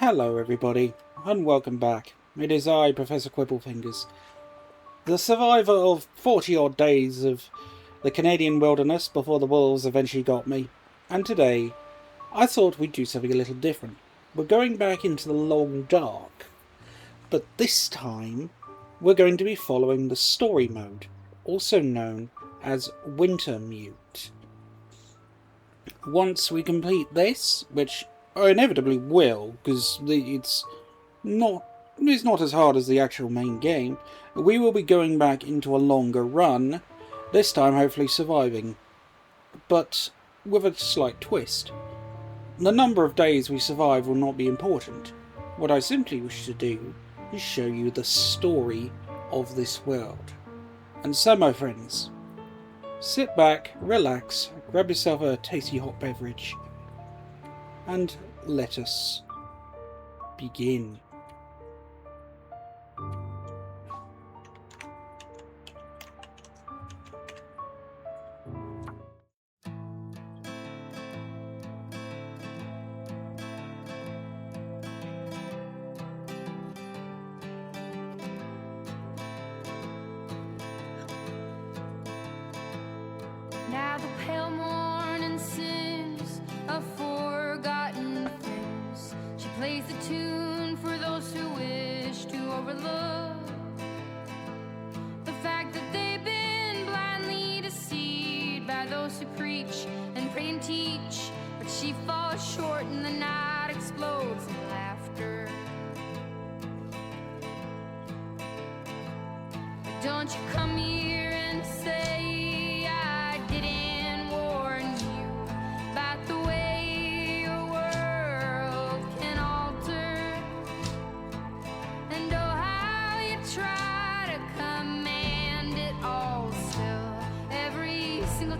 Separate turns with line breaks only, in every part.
Hello everybody, and welcome back. It is I, Professor Quibblefingers, the survivor of 40 odd days of the Canadian wilderness before the wolves eventually got me. And today, I thought we'd do something a little different. We're going back into the long dark, but this time we're going to be following the story mode, also known as Wintermute. Once we complete this, which I inevitably will, because it's not as hard as the actual main game, we will be going back into a longer run, this time hopefully surviving, but with a slight twist. The number of days we survive will not be important. What I simply wish to do is show you the story of this world. And so, my friends, sit back, relax, grab yourself a tasty hot beverage, and let us begin.
Now the pale morning sings of forgotten things. She plays the tune for those who wish to overlook the fact that they've been blindly deceived by those who preach and pray and teach. But she falls short and the night explodes in laughter. Don't you come here and say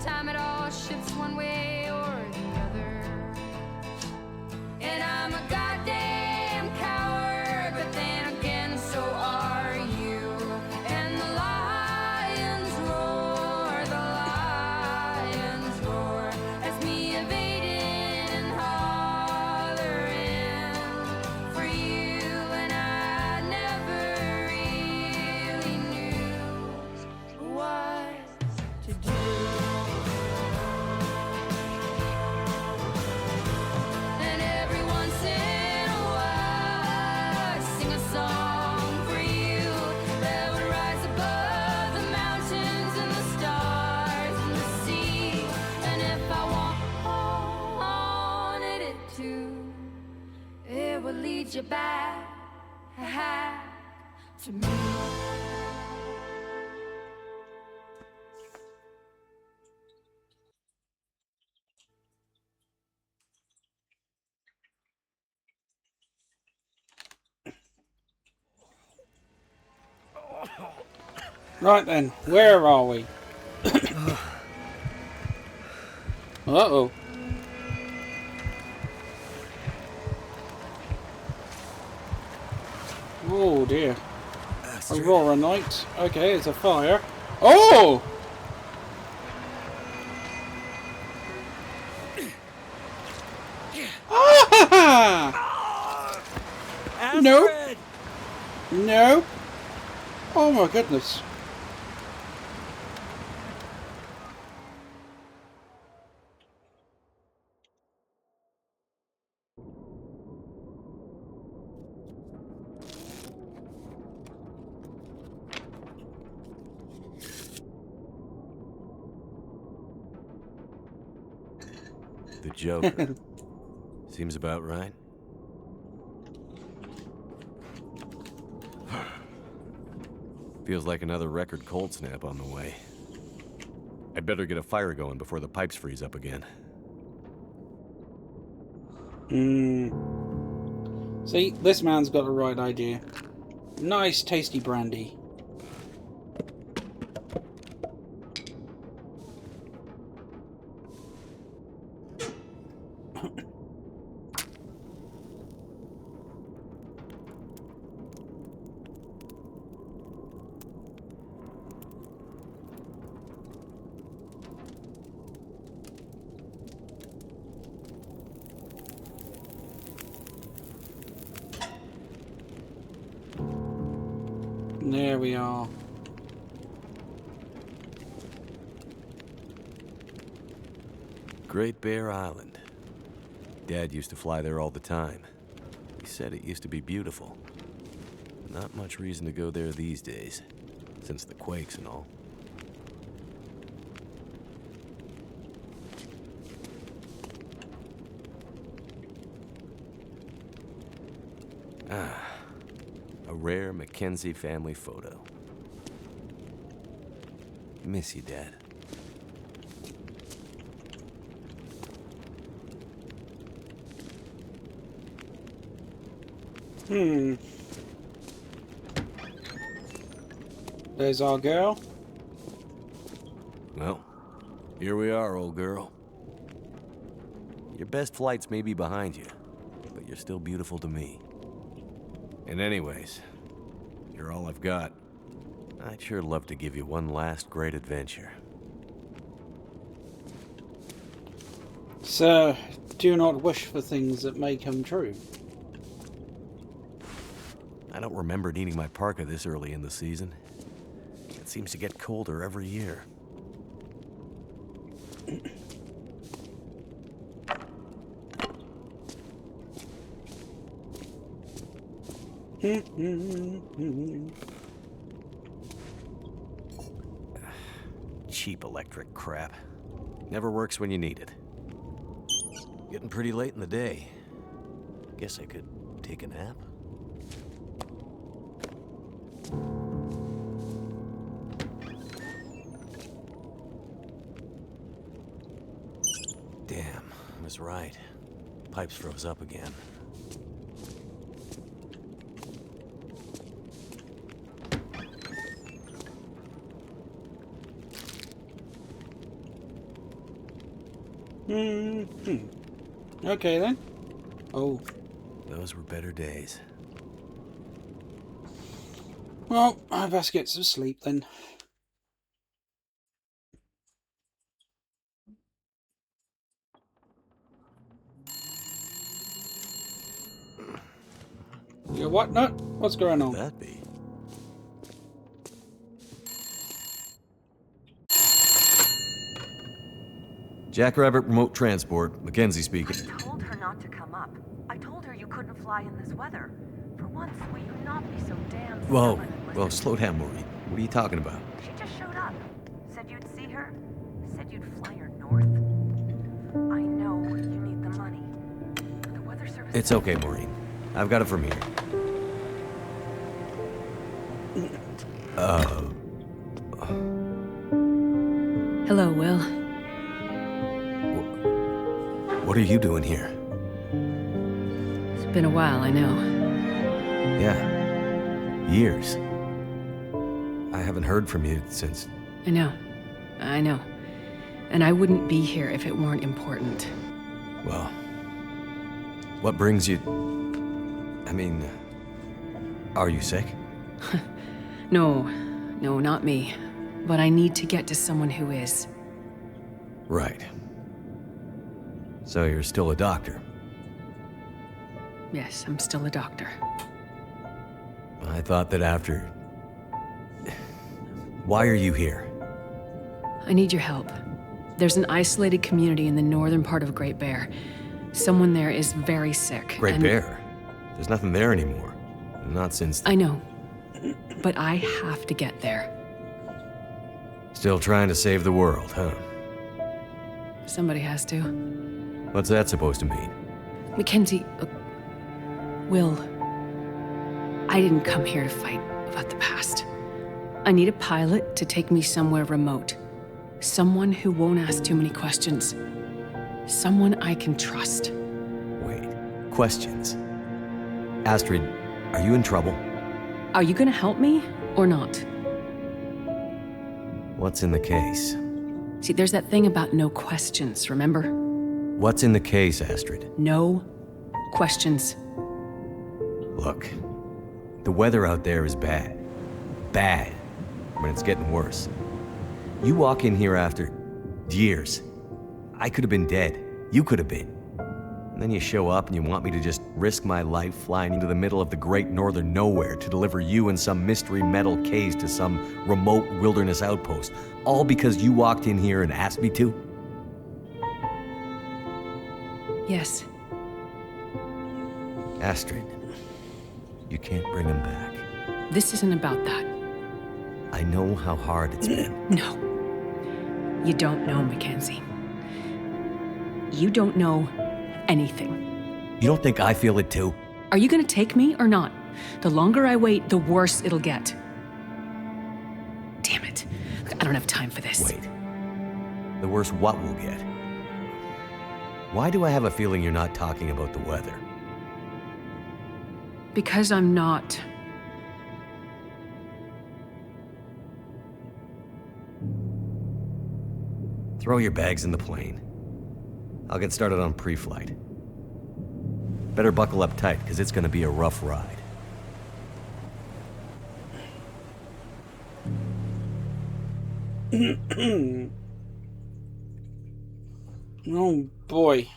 time it all shifts one way or the other. And I'm a goddamn coward, but then again so are you. And the lions roar that's me evading and hollering for you. And I never really knew what to do. Lead you back to me.
Right then, where are we? Uh-oh. Oh dear. Aurora night. Okay, it's a fire. Oh! Ah! Nope. Nope. Oh my goodness.
The Joker. Seems about right. Feels like another record cold snap on the way. I'd better get a fire going before the pipes freeze up again.
See, this man's got the right idea. Nice, tasty brandy. There we are.
Great Bear Island. Dad used to fly there all the time. He said it used to be beautiful. Not much reason to go there these days, since the quakes and all. Ah, a rare Mackenzie family photo. Miss you, Dad.
There's our girl.
Well, here we are, old girl. Your best flights may be behind you, but you're still beautiful to me. And anyways, you're all I've got. I'd sure love to give you one last great adventure.
Sir, do not wish for things that may come true.
I don't remember needing my parka this early in the season. It seems to get colder every year. Cheap electric crap. Never works when you need it. Getting pretty late in the day. Guess I could take a nap. Damn, I was right. Pipes froze up again.
Okay then. Oh.
Those were better days.
Well, I best get some sleep then. You what nut? What's going on?
Could that be? Jackrabbit Remote Transport, Mackenzie speaking.
I told her not to come up. I told her you couldn't fly in this weather. For once, will you not be so damn
Whoa,
stubborn and
whoa,
listen?
slow down, Maureen. What are you talking about?
She just showed up. Said you'd see her. Said you'd fly her north. I know you need the money. The weather service...
It's okay, Maureen. I've got it from here.
Hello, Will.
What are you doing here?
It's been a while, I know.
Yeah. Years. I haven't heard from you since...
I know. And I wouldn't be here if it weren't important.
Well... What brings you... I mean... Are you sick?
No, not me. But I need to get to someone who is.
Right. So you're still a doctor?
Yes, I'm still a doctor.
I thought that after... Why are you here?
I need your help. There's an isolated community in the northern part of Great Bear. Someone there is very sick.
Great Bear? There's nothing there anymore. Not since...
I know. But I have to get there.
Still trying to save the world, huh?
Somebody has to.
What's that supposed to mean?
Mackenzie, Will, I didn't come here to fight about the past. I need a pilot to take me somewhere remote. Someone who won't ask too many questions. Someone I can trust.
Wait. Questions? Astrid, are you in trouble?
Are you gonna help me, or not?
What's in the case?
See, there's that thing about no questions, remember?
What's in the case, Astrid?
No questions.
Look, the weather out there is bad. Bad. When it's getting worse. You walk in here after years. I could have been dead. You could have been. And then you show up and you want me to just risk my life flying into the middle of the great northern nowhere to deliver you in some mystery metal case to some remote wilderness outpost, all because you walked in here and asked me to?
Yes.
Astrid, you can't bring him back.
This isn't about that.
I know how hard it's been.
No. You don't know, Mackenzie. You don't know anything.
You don't think I feel it too?
Are you gonna take me or not? The longer I wait, the worse it'll get. Damn it. I don't have time for this.
Wait. The worse what we'll get? Why do I have a feeling you're not talking about the weather?
Because I'm not.
Throw your bags in the plane. I'll get started on pre-flight. Better buckle up tight, because it's going to be a rough ride.
Oh boy.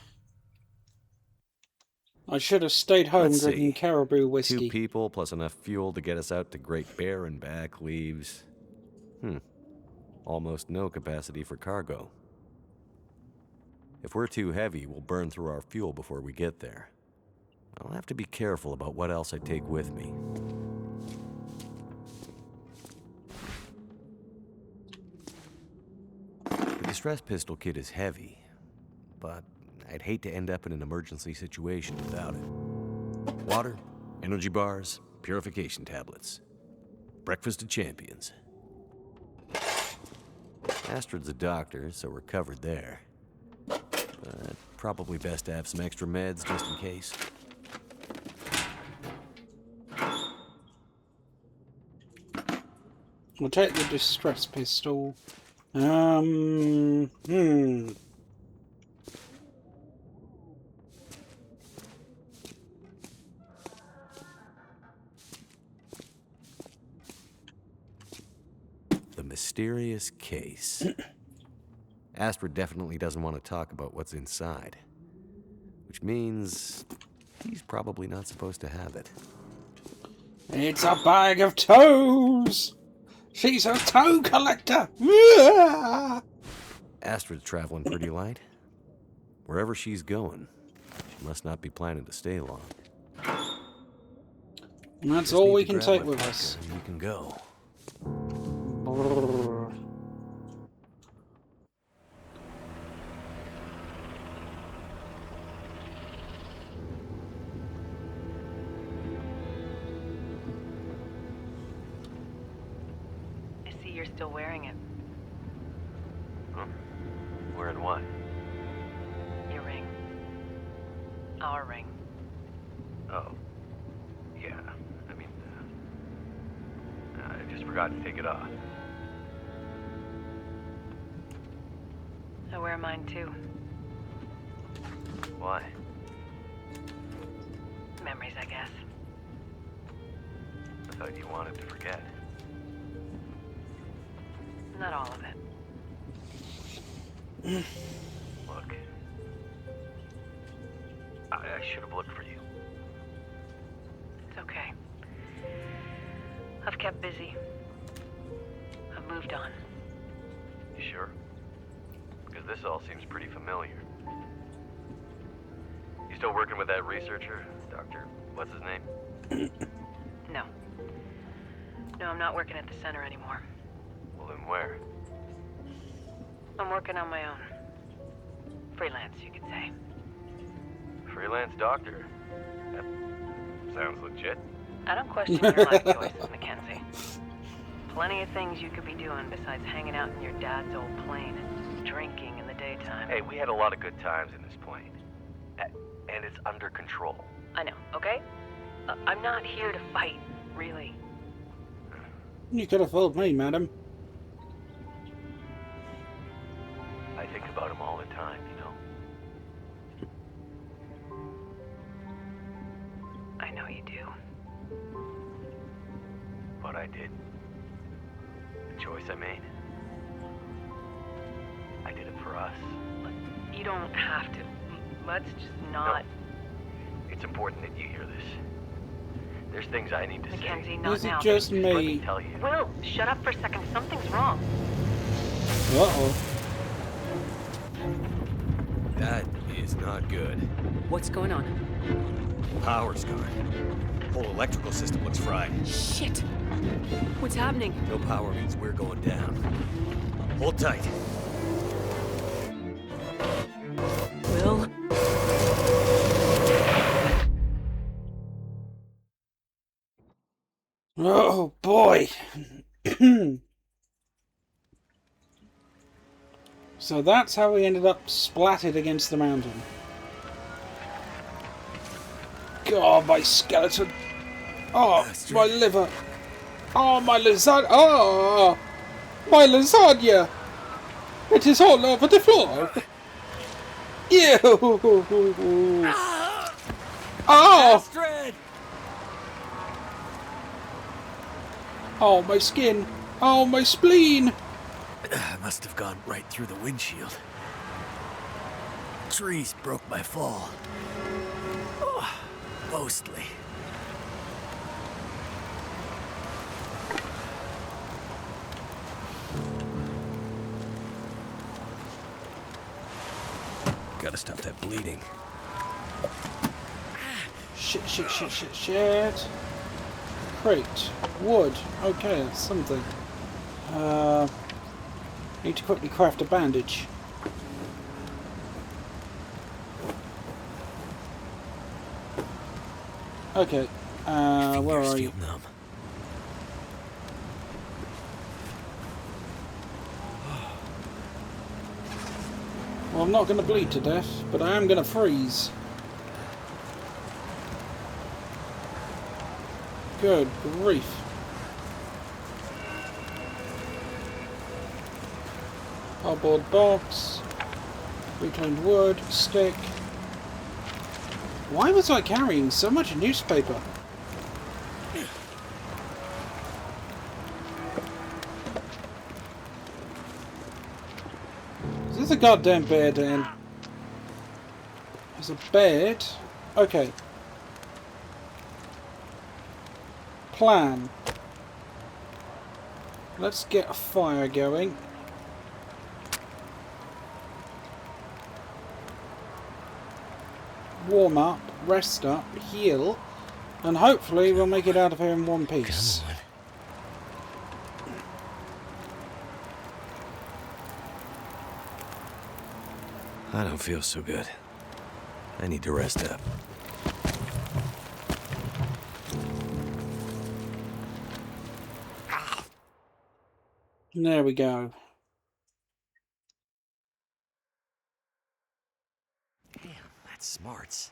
I should have stayed home
Let's
drinking
see.
caribou whiskey.
2 people plus enough fuel to get us out to Great Bear and back leaves... almost no capacity for cargo. If we're too heavy, we'll burn through our fuel before we get there. I'll have to be careful about what else I take with me. The distress pistol kit is heavy, but I'd hate to end up in an emergency situation without it. Water, energy bars, purification tablets. Breakfast of champions. Astrid's a doctor, so we're covered there. But probably best to have some extra meds just in case.
We'll take the distress pistol.
The mysterious case. Astrid definitely doesn't want to talk about what's inside. Which means he's probably not supposed to have it.
It's a bag of toes! She's a toe collector!
Astrid's traveling pretty light. Wherever she's going, she must not be planning to stay long.
And that's
Just
all
need
we
to
can
grab
take
my
with
fucker
us.
and we can go.
I see you're still wearing it.
Huh? Wearing what?
Your ring. Our ring.
Oh. Yeah. I mean, I just forgot to take it off.
I wear mine too.
Why?
Memories, I guess.
I thought you wanted to forget.
Not all of it.
Look. I should have looked for you.
It's okay. I've kept busy. I've moved on.
You sure? Because this all seems pretty familiar. You still working with that researcher? Dr. What's his name?
No. No, I'm not working at the center anymore.
Well, then where?
I'm working on my own. Freelance, you could say.
Freelance doctor. That sounds legit.
I don't question your life choices, Mackenzie. Plenty of things you could be doing besides hanging out in your dad's old plane and drinking in the daytime.
Hey, we had a lot of good times in this plane. And it's under control.
I know, okay? I'm not here to fight, really.
You could have fooled me, madam.
I think about him all the time, you know?
I know you do.
What I did. The choice I made. I did it for us.
You don't have to. Let's just not.
It's important that you hear this. There's things I need to
Mackenzie,
say.
not
Is it
now.
just
Let me
me?
tell you.
Will, shut up for a second. Something's wrong.
Uh-oh.
That is not good.
What's going on?
Power's gone. Whole electrical system looks fried.
Shit! What's happening?
No power means we're going down. Hold tight.
Will?
Oh, boy. So that's how we ended up splattered against the mountain. God, my skeleton. Oh, my liver. Oh, my lasagna. Oh, my lasagna. It is all over the floor. Ew. Oh.
Astrid!
Oh, my skin. Oh, my spleen.
I must have gone right through the windshield. Trees broke my fall. Oh, mostly. Gotta stop that bleeding.
Shit, shit, shit, shit, shit. Crate. Wood. Okay, that's something. Need to quickly craft a bandage. Okay. Where are you?
Numb.
Well, I'm not going to bleed to death, but I am going to freeze. Good grief. Cardboard box. Reclaimed wood. Stick. Why was I carrying so much newspaper? Is this a goddamn bed, Dan? There's a bed. Okay. Plan. Let's get a fire going. Warm up, rest up, heal, and hopefully we'll make it out of here in one piece.
I don't feel so good. I need to rest up.
There we go.
Damn, that's smarts.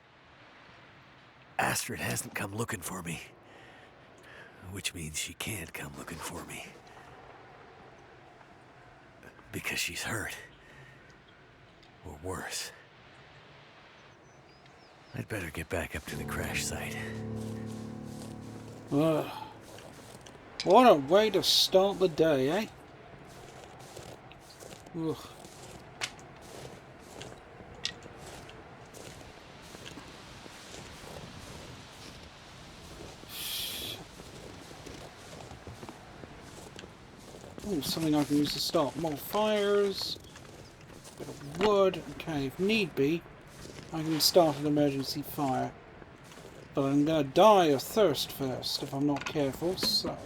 Astrid hasn't come looking for me. Which means she can't come looking for me. Because she's hurt. Or worse. I'd better get back up to the crash site.
Ugh. What a way to start the day, eh? Ugh. Oh, something I can use to start more fires. Bit of wood. Okay, if need be, I can start an emergency fire. But I'm gonna die of thirst first if I'm not careful, so...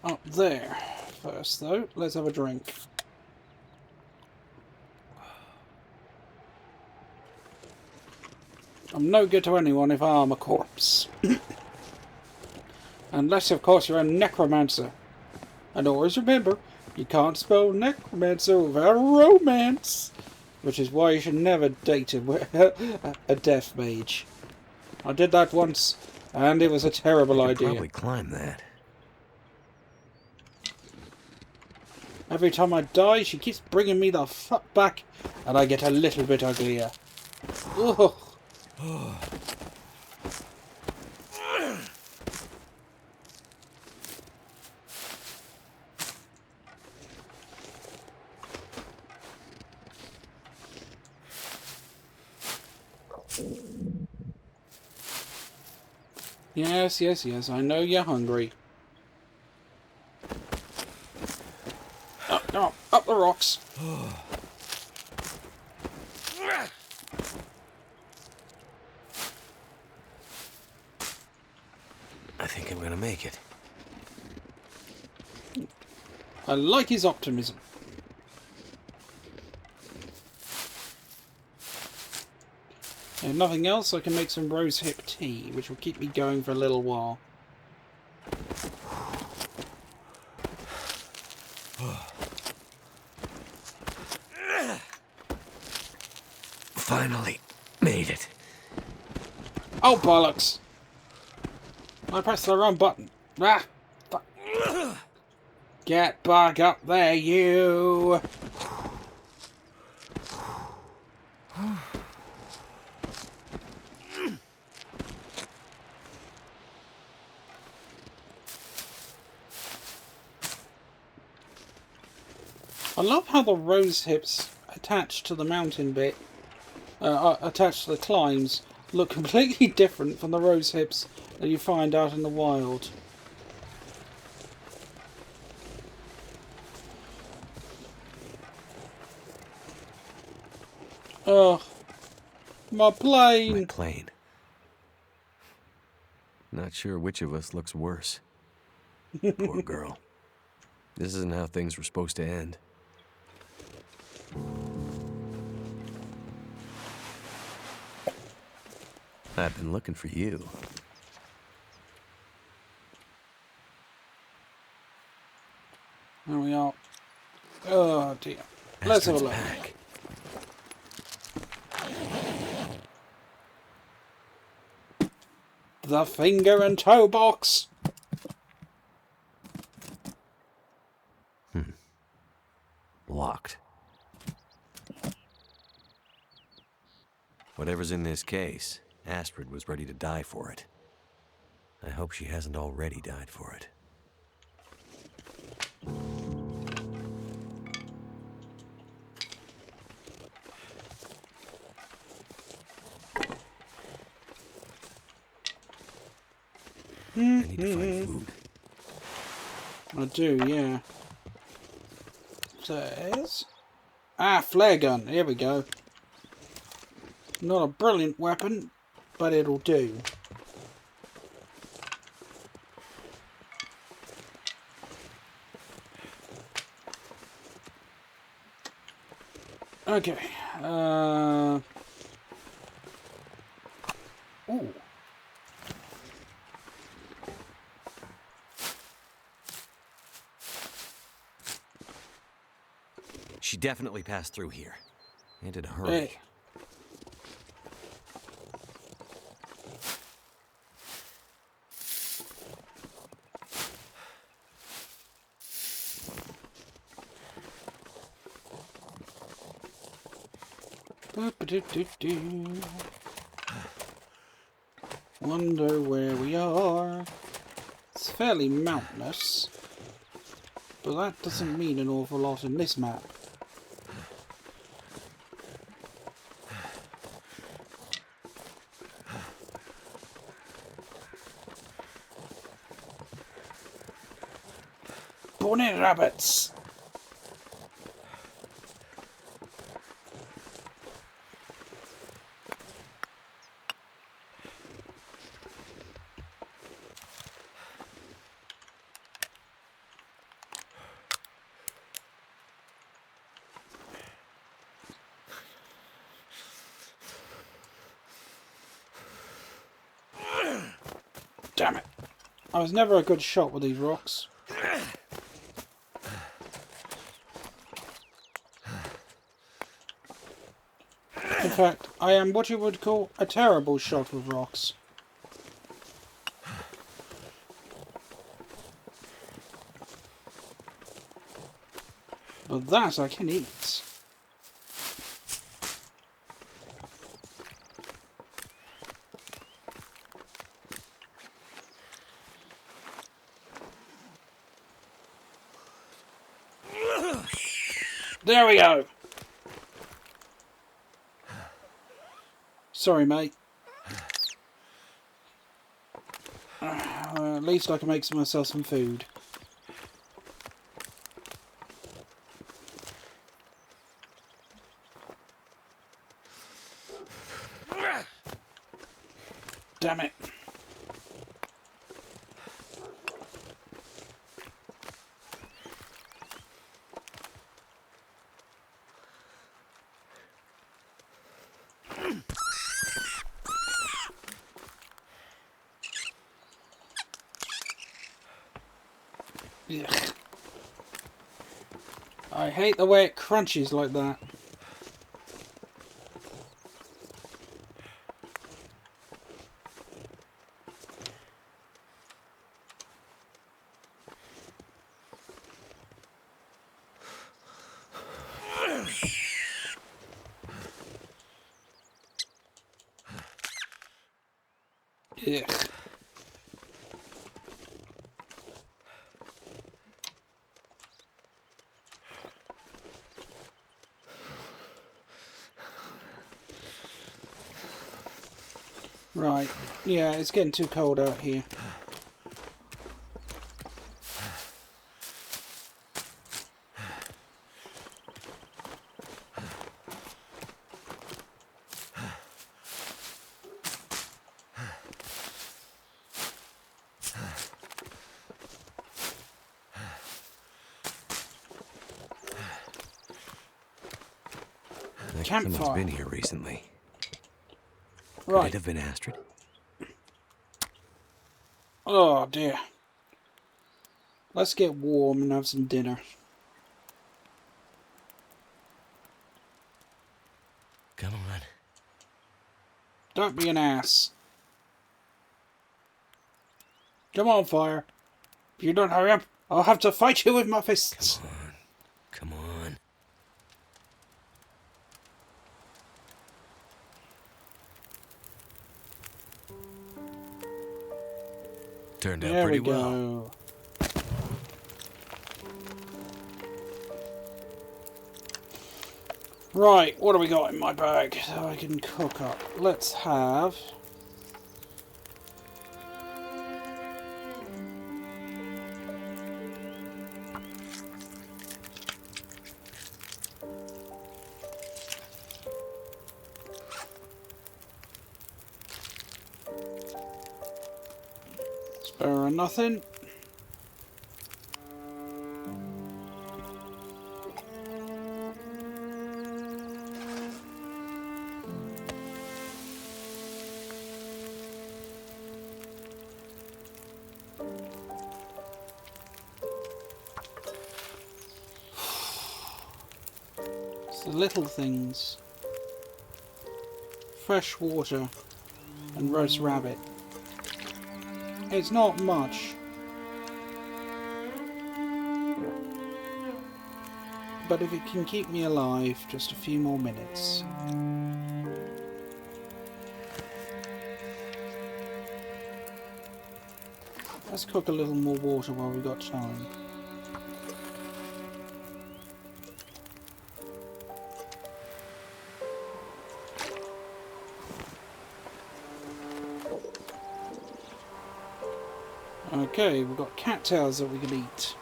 Up there. First though, let's have a drink. I'm no good to anyone if I'm a corpse. Unless, of course, you're a necromancer. And always remember, you can't spell necromancer without romance. Which is why you should never date a death mage. I did that once, and it was a terrible idea.
Probably climb that.
Every time I die, she keeps bringing me the fuck back, and I get a little bit uglier. Ugh. Yes, yes, yes, I know you're hungry. Up, up the rocks.
I think I'm gonna make it.
I like his optimism. If nothing else, I can make some rosehip tea, which will keep me going for a little while.
Finally made it.
Oh, bollocks! I pressed the wrong button. Ah! Fuck. Get back up there, you! I love how the rose hips attached to the mountain bit, attached to the climbs, look completely different from the rose hips that you find out in the wild. Ugh. My plane!
My plane. Not sure which of us looks worse. Poor girl. This isn't how things were supposed to end. I've been looking for you.
There we are. Oh dear. Let's have a
Astrid's
look.
pack.
The finger and toe box!
Locked. Whatever's in this case, Astrid was ready to die for it. I hope she hasn't already died for it. I need to find food.
I do, yeah. Says... flare gun. Here we go. Not a brilliant weapon, but it'll do. Okay. Ooh.
She definitely passed through here. And in a hurry.
Hey. Wonder where we are. It's fairly mountainous, but that doesn't mean an awful lot in this map. Bunny rabbits! Damn it. I was never a good shot with these rocks. In fact, I am what you would call a terrible shot with rocks. But that I can eat. There we go. Sorry, mate. At least I can make myself some food. Damn it. Ugh. I hate the way it crunches like that. Ugh. Right, yeah, it's getting too cold out here.
Someone's
Campfire.
been here recently. Could
Right.
it have been Astrid?
Oh dear. Let's get warm and have some dinner.
Come on.
Don't be an ass. Come on, fire. If you don't hurry up, I'll have to fight you with my fists.
Come on. Come on. Turned out
There
pretty
we
well.
go. Right, what do we got in my bag so I can cook up? Let's have... Spare nothing. It's the little things. Fresh water and roast rabbit. It's not much, but if it can keep me alive just a few more minutes. Let's cook a little more water while we've got time. Okay, we've got cattails that we can eat.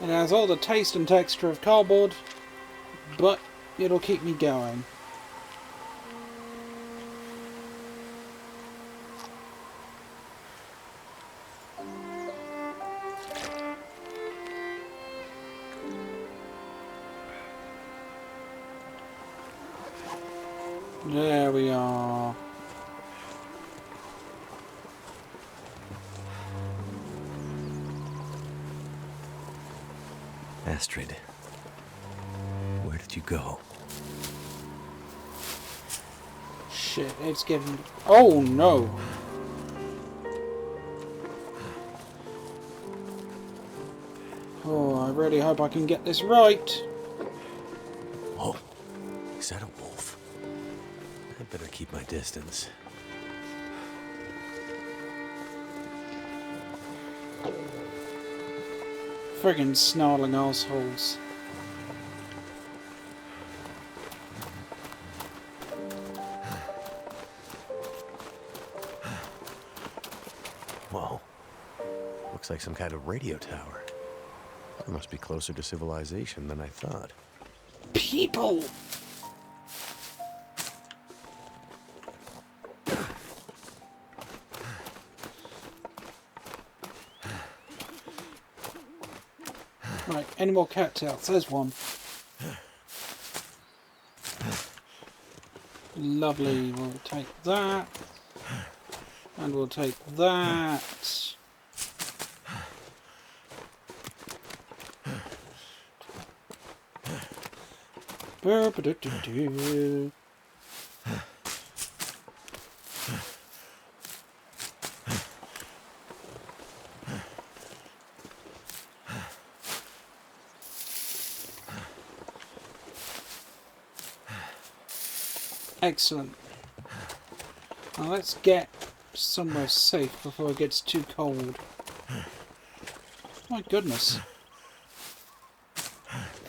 It has all the taste and texture of cardboard, but it'll keep me going. There we are.
Astrid, where did you go?
Shit, it's getting... Oh no! Oh, I really hope I can get this right.
Oh, is that a wolf? I better keep my distance.
Friggin' snarling assholes.
Looks like some kind of radio tower. It must be closer to civilization than I thought.
People! Right, any more cattails? There's one. Lovely, we'll take that. And we'll take that. Ba-ba-do-do-do. Excellent. Now let's get somewhere safe before it gets too cold. My goodness.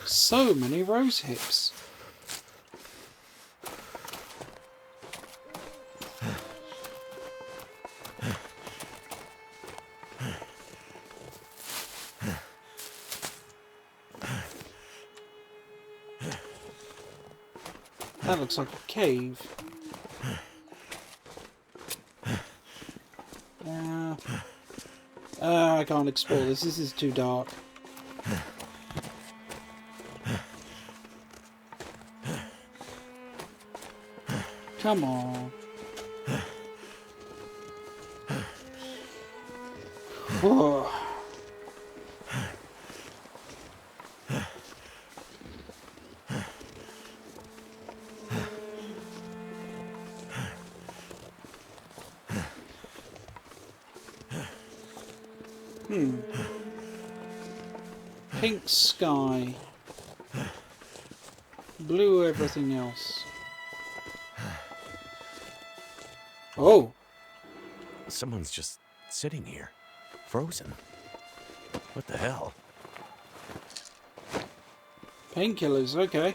So many rose hips. That looks like a cave. I can't explore this. This is too dark. Come on. Whoa. Pink sky. Blue everything else. Oh!
Someone's just sitting here, frozen. What the hell?
Painkillers, okay.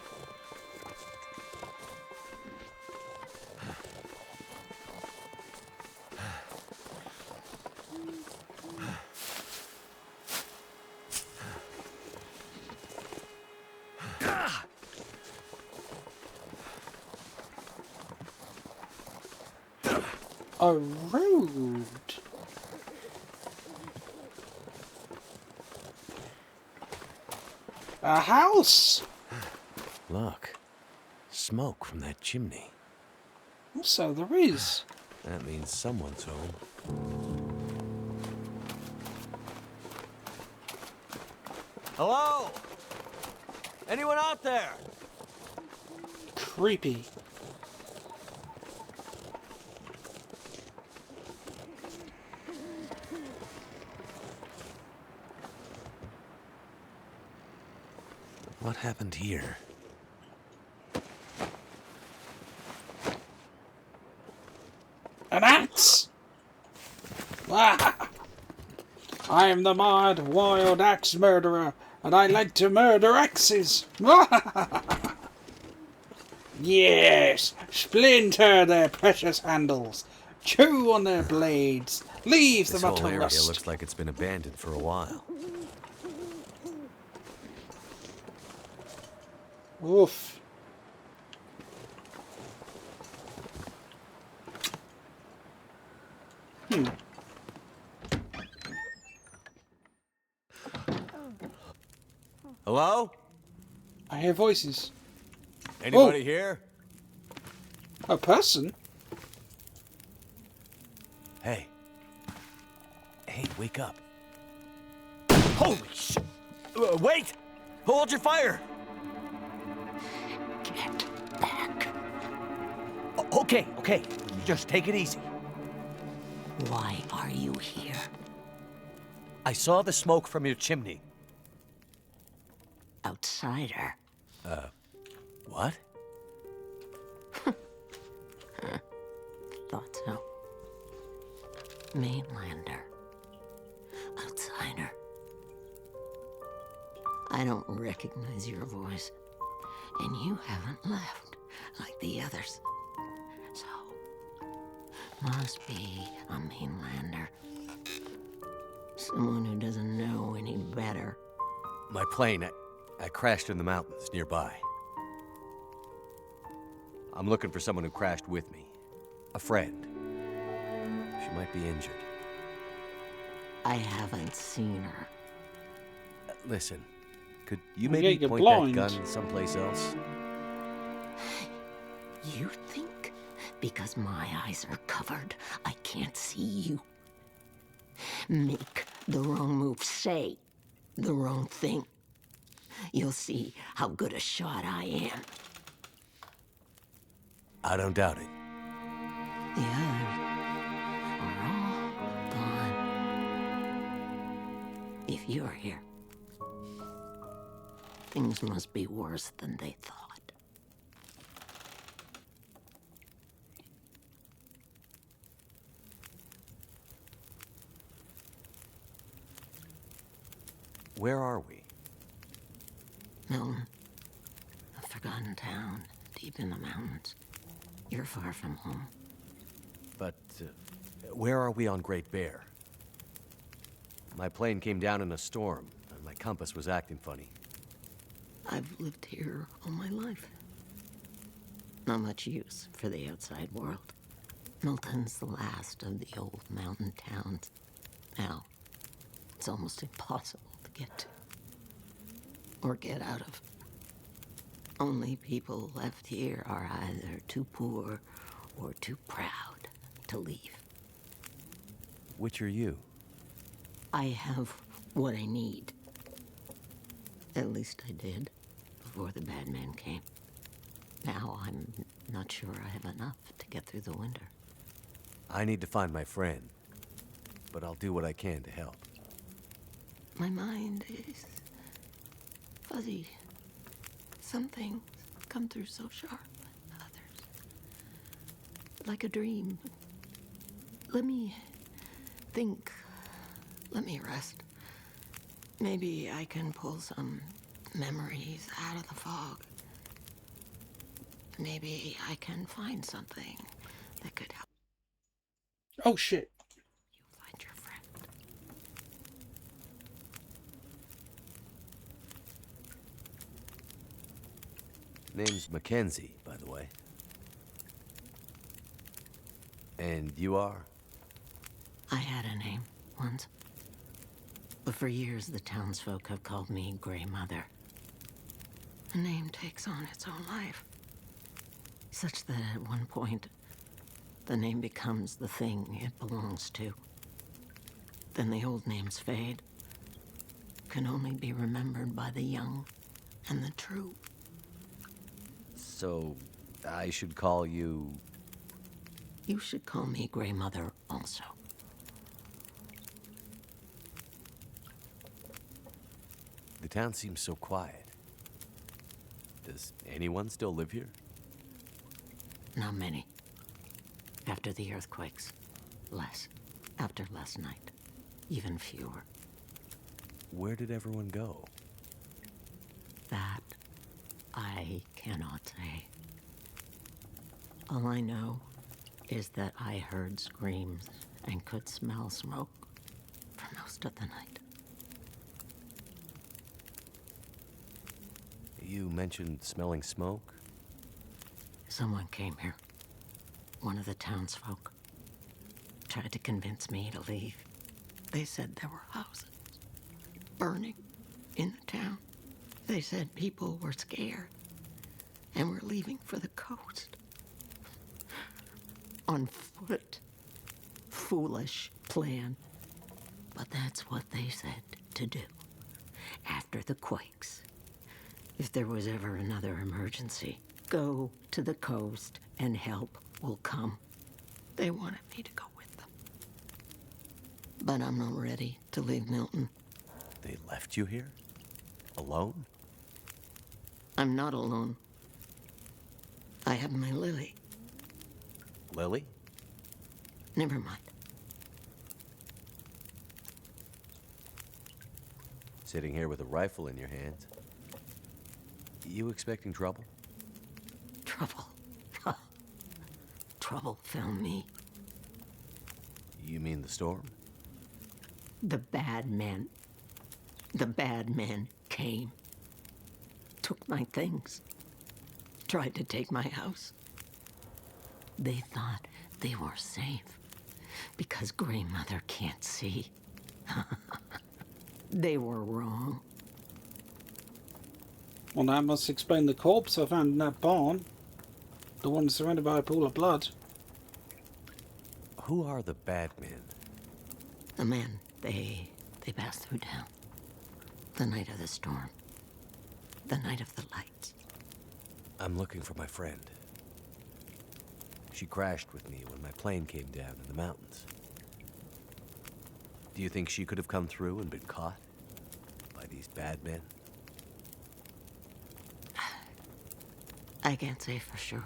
A road. A house.
Look, smoke from that chimney.
So there is.
That means someone's home. Hello? Anyone out there?
Creepy.
What happened here?
An axe! Ah! I am the mad, wild axe murderer, and I like to murder axes! Yes! Splinter their precious handles! Chew on their blades! Leave
This
them up
whole
to
area
rust!
looks like it's been abandoned for a while.
Oof.
Hello?
I hear voices.
Anybody here?
A person?
Hey. Hey, wake up. Holy shit! Wait! Hold your fire!
Get back.
Okay. Just take it easy.
Why are you here?
I saw the smoke from your chimney.
Outsider.
What?
Thought so. Mainlander. Outsider. I don't recognize your voice. And you haven't left like the others. So, must be a mainlander. Someone who doesn't know any better.
My plane, I crashed in the mountains nearby. I'm looking for someone who crashed with me. A friend. She might be injured.
I haven't seen her.
Listen, could you
Well,
maybe
yeah, you're
point
blind.
that gun someplace else?
You think because my eyes are covered, I can't see you? Make the wrong move, say the wrong thing. You'll see how good a shot I am.
I don't doubt it.
The others are all gone. If you're here, things must be worse than they thought.
Where are we?
Milton, a forgotten town deep in the mountains. You're far from home.
But where are we on Great Bear? My plane came down in a storm, and my compass was acting funny.
I've lived here all my life. Not much use for the outside world. Milton's the last of the old mountain towns. Now, it's almost impossible to get to. Or get out of. Only people left here are either too poor or too proud to leave.
Which are you?
I have what I need. At least I did, before the bad men came. Now I'm not sure I have enough to get through the winter.
I need to find my friend, but I'll do what I can to help.
My mind is fuzzy. Some things come through so sharp, others like a dream. Let me think. Let me rest. Maybe I can pull some memories out of the fog. Maybe I can find something that could help
Oh shit.
you find your friend.
Name's Mackenzie, by the way. And you are?
I had a name once. But for years, the townsfolk have called me Grey Mother. A name takes on its own life. Such that at one point, the name becomes the thing it belongs to. Then the old names fade, can only be remembered by the young and the true.
So, I should call you...
You should call me Grey Mother also.
The town seems so quiet. Does anyone still live here?
Not many. After the earthquakes, less. After last night, even fewer.
Where did everyone go?
That I cannot say. All I know is that I heard screams and could smell smoke for most of the night.
You mentioned smelling smoke?
Someone came here. One of the townsfolk. Tried to convince me to leave. They said there were houses burning in the town. They said people were scared and were leaving for the coast. On foot. Foolish plan. But that's what they said to do. After the quakes. If there was ever another emergency, go to the coast and help will come. They wanted me to go with them. But I'm not ready to leave Milton.
They left you here? Alone?
I'm not alone. I have my Lily.
Lily?
Never mind.
Sitting here with a rifle in your hands. You expecting trouble?
Trouble. Trouble found me.
You mean the storm?
The bad men. The bad men came. Took my things. Tried to take my house. They thought they were safe because Grey Mother can't see. They were wrong.
Well, that must explain the corpse I found in that barn. The one surrounded by a pool of blood.
Who are the bad men?
The men, they passed through town. The night of the storm. The night of the lights.
I'm looking for my friend. She crashed with me when my plane came down in the mountains. Do you think she could have come through and been caught by these bad men?
I can't say for sure.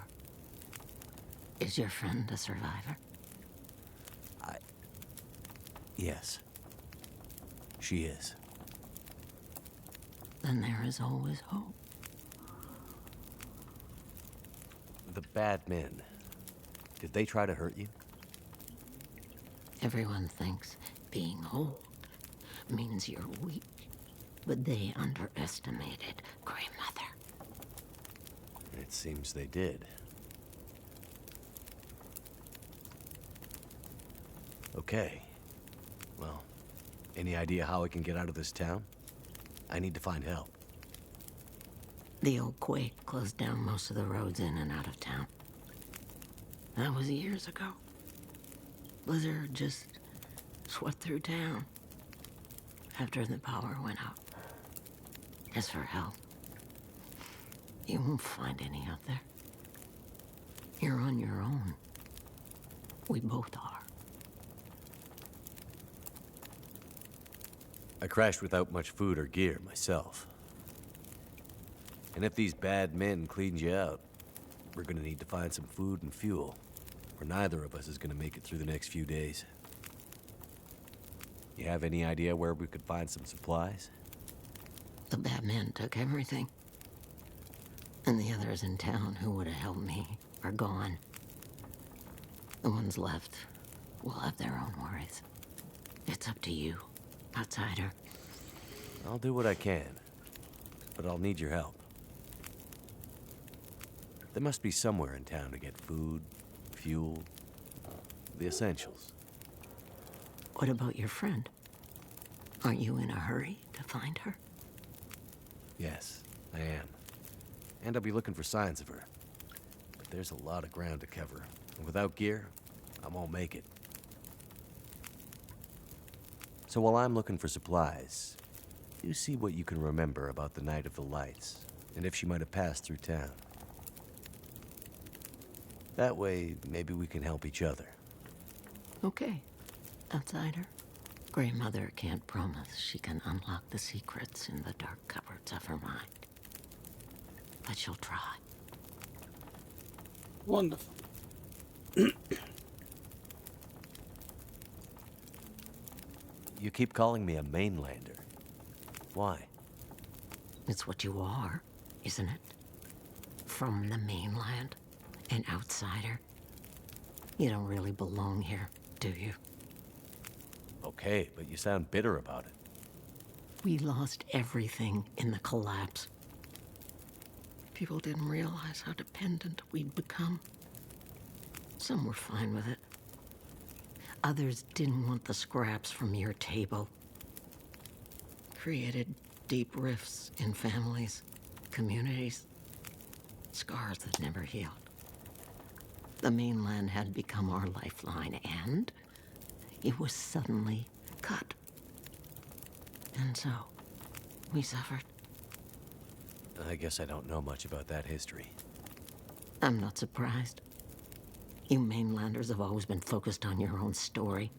Is your friend a survivor?
Yes. She is.
Then there is always hope.
The bad men. Did they try to hurt you?
Everyone thinks being old means you're weak, but they underestimated Grey Mother.
It seems they did. Okay. Well, any idea how I can get out of this town? I need to find help.
The old quake closed down most of the roads in and out of town. That was years ago. Blizzard just swept through town after the power went out. As for help, you won't find any out there. You're on your own. We both are.
I crashed without much food or gear myself. And if these bad men cleaned you out, we're gonna need to find some food and fuel, or neither of us is gonna make it through the next few days. You have any idea where we could find some supplies?
The bad men took everything. And the others in town who would have helped me are gone. The ones left will have their own worries. It's up to you, outsider.
I'll do what I can, but I'll need your help. There must be somewhere in town to get food, fuel, the essentials.
What about your friend? Aren't you in a hurry to find her?
Yes, I am. And I'll be looking for signs of her. But there's a lot of ground to cover, and without gear, I won't make it. So while I'm looking for supplies, you see what you can remember about the night of the lights, and if she might have passed through town. That way, maybe we can help each other.
Okay, outsider. Grey Mother can't promise she can unlock the secrets in the dark cupboards of her mind. But she'll try.
Wonderful.
You keep calling me a mainlander. Why?
It's what you are, isn't it? From the mainland, an outsider. You don't really belong here, do you?
Okay, but you sound bitter about it.
We lost everything in the collapse. People didn't realize how dependent we'd become. Some were fine with it. Others didn't want the scraps from your table. Created deep rifts in families, communities, scars that never healed. The mainland had become our lifeline, and it was suddenly cut. And so, we suffered.
I guess I don't know much about that history.
I'm not surprised. You mainlanders have always been focused on your own story.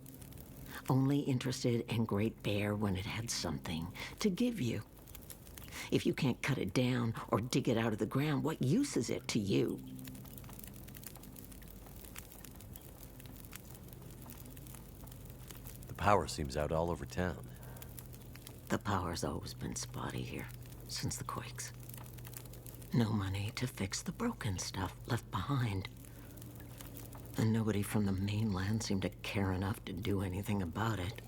Only interested in Great Bear when it had something to give you. If you can't cut it down or dig it out of the ground, what use is it to you?
The power seems out all over town.
The power's always been spotty here, since the quakes. No money to fix the broken stuff left behind. And nobody from the mainland seemed to care enough to do anything about it.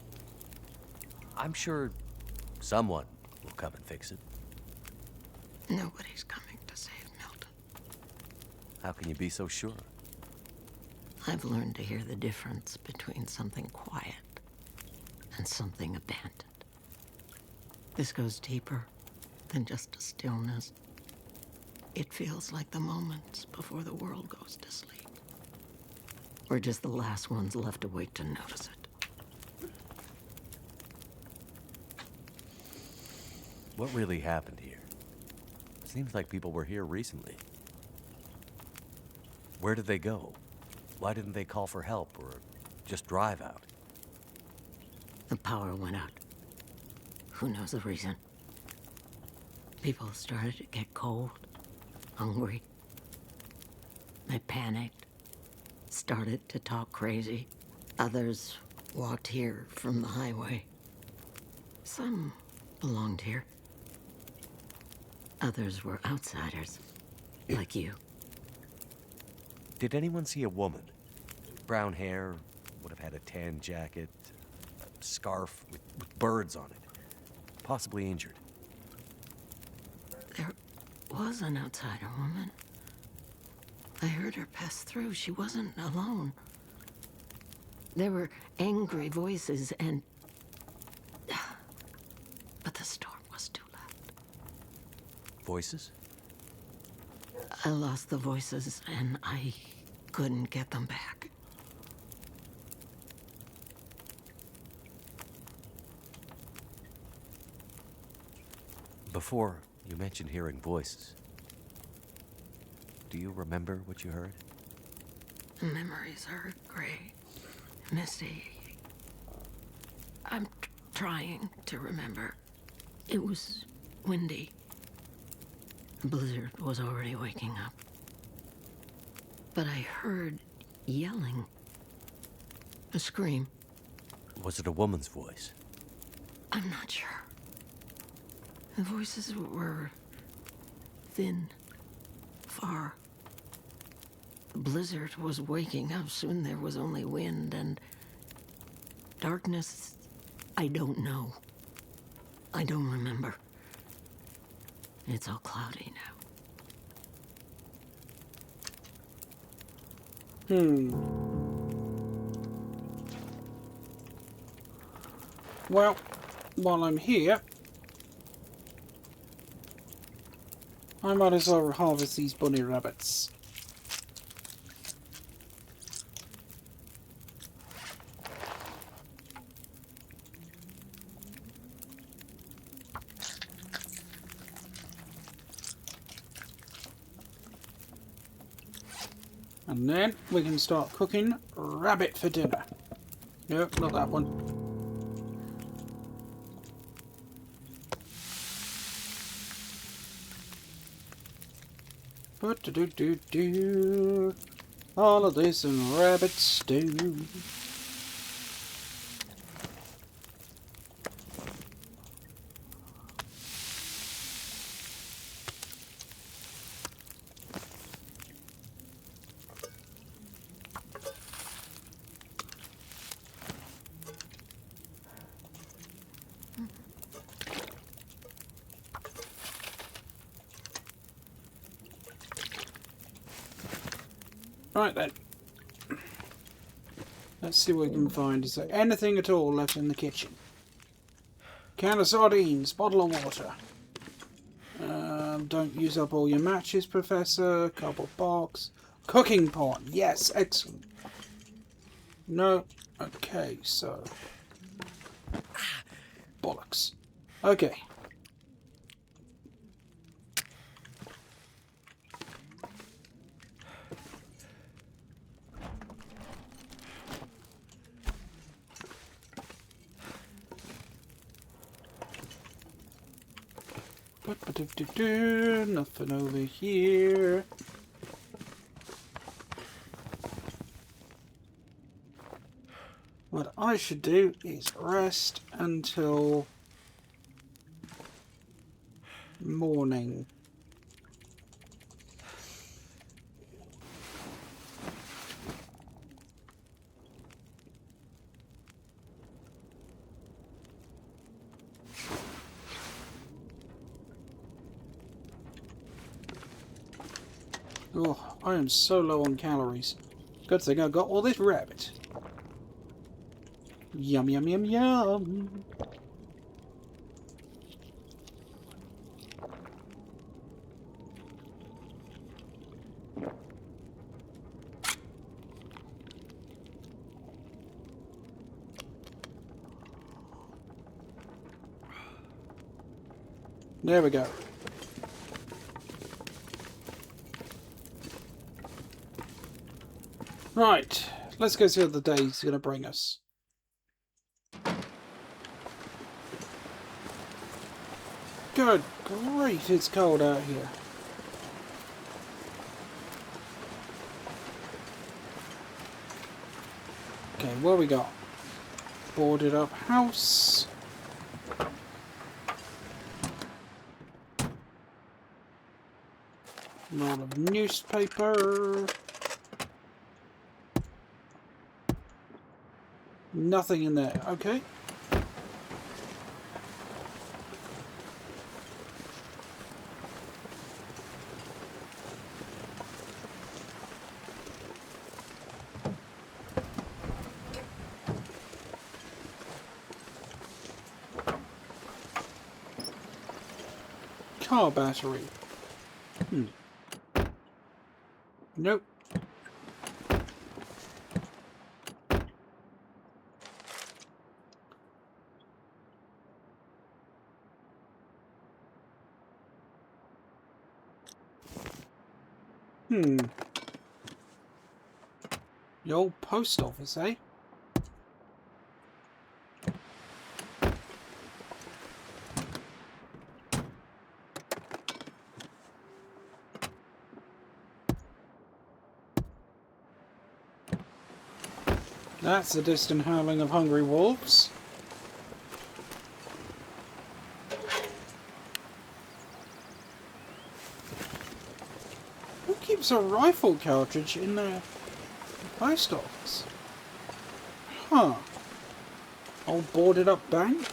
I'm sure someone will come and fix it.
Nobody's coming to save Milton.
How can you be so sure?
I've learned to hear the difference between something quiet and something abandoned. This goes deeper than just a stillness. It feels like the moments before the world goes to sleep. We're just the last ones left awake to notice it.
What really happened here? Seems like people were here recently. Where did they go? Why didn't they call for help or just drive out?
The power went out. Who knows the reason? People started to get cold, hungry. They panicked, started to talk crazy. Others walked here from the highway. Some belonged here. Others were outsiders, like you.
Did anyone see a woman? Brown hair, would have had a tan jacket, a scarf with birds on it. Possibly injured.
There was an outsider woman. I heard her pass through. She wasn't alone. There were angry voices and... But the storm was too loud.
Voices?
I lost the voices and I couldn't get them back.
Before, you mentioned hearing voices. Do you remember what you heard?
Memories are gray, misty. I'm trying to remember. It was windy. The blizzard was already waking up. But I heard yelling. A scream.
Was it a woman's voice?
I'm not sure. The voices were thin, far. The blizzard was waking up. Soon there was only wind and darkness. I don't know. I don't remember. It's all cloudy now.
Well, while I'm here, I might as well harvest these bunny rabbits. And then we can start cooking rabbit for dinner. Nope, not that one. Do all of this in rabbit stew. Right then. Let's see what we can find. Is there anything at all left in the kitchen? Can of sardines, bottle of water. Don't use up all your matches, Professor. Cardboard box. Cooking pot. Yes, excellent. No. Okay, so. Bollocks. Okay. Nothing over here. What I should do is rest until morning. Oh, I am so low on calories. Good thing I got all this rabbit. Yum, yum, yum, yum. There we go. Right, let's go see what the day's going to bring us. Good grief, it's cold out here. Okay, what we got? Boarded up house. Roll of newspaper. Nothing in there. Okay. Car battery. Nope. The old post office, eh? That's the distant howling of hungry wolves. Who keeps a rifle cartridge in the post office? Huh. Old boarded up bank?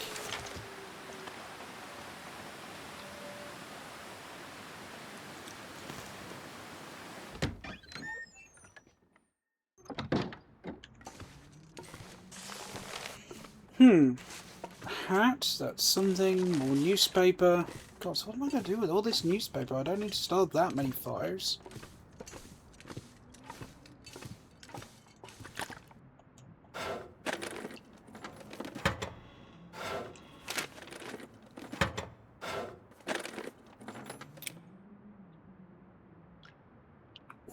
Hat, that's something. More newspaper. God, so what am I going to do with all this newspaper? I don't need to start that many fires.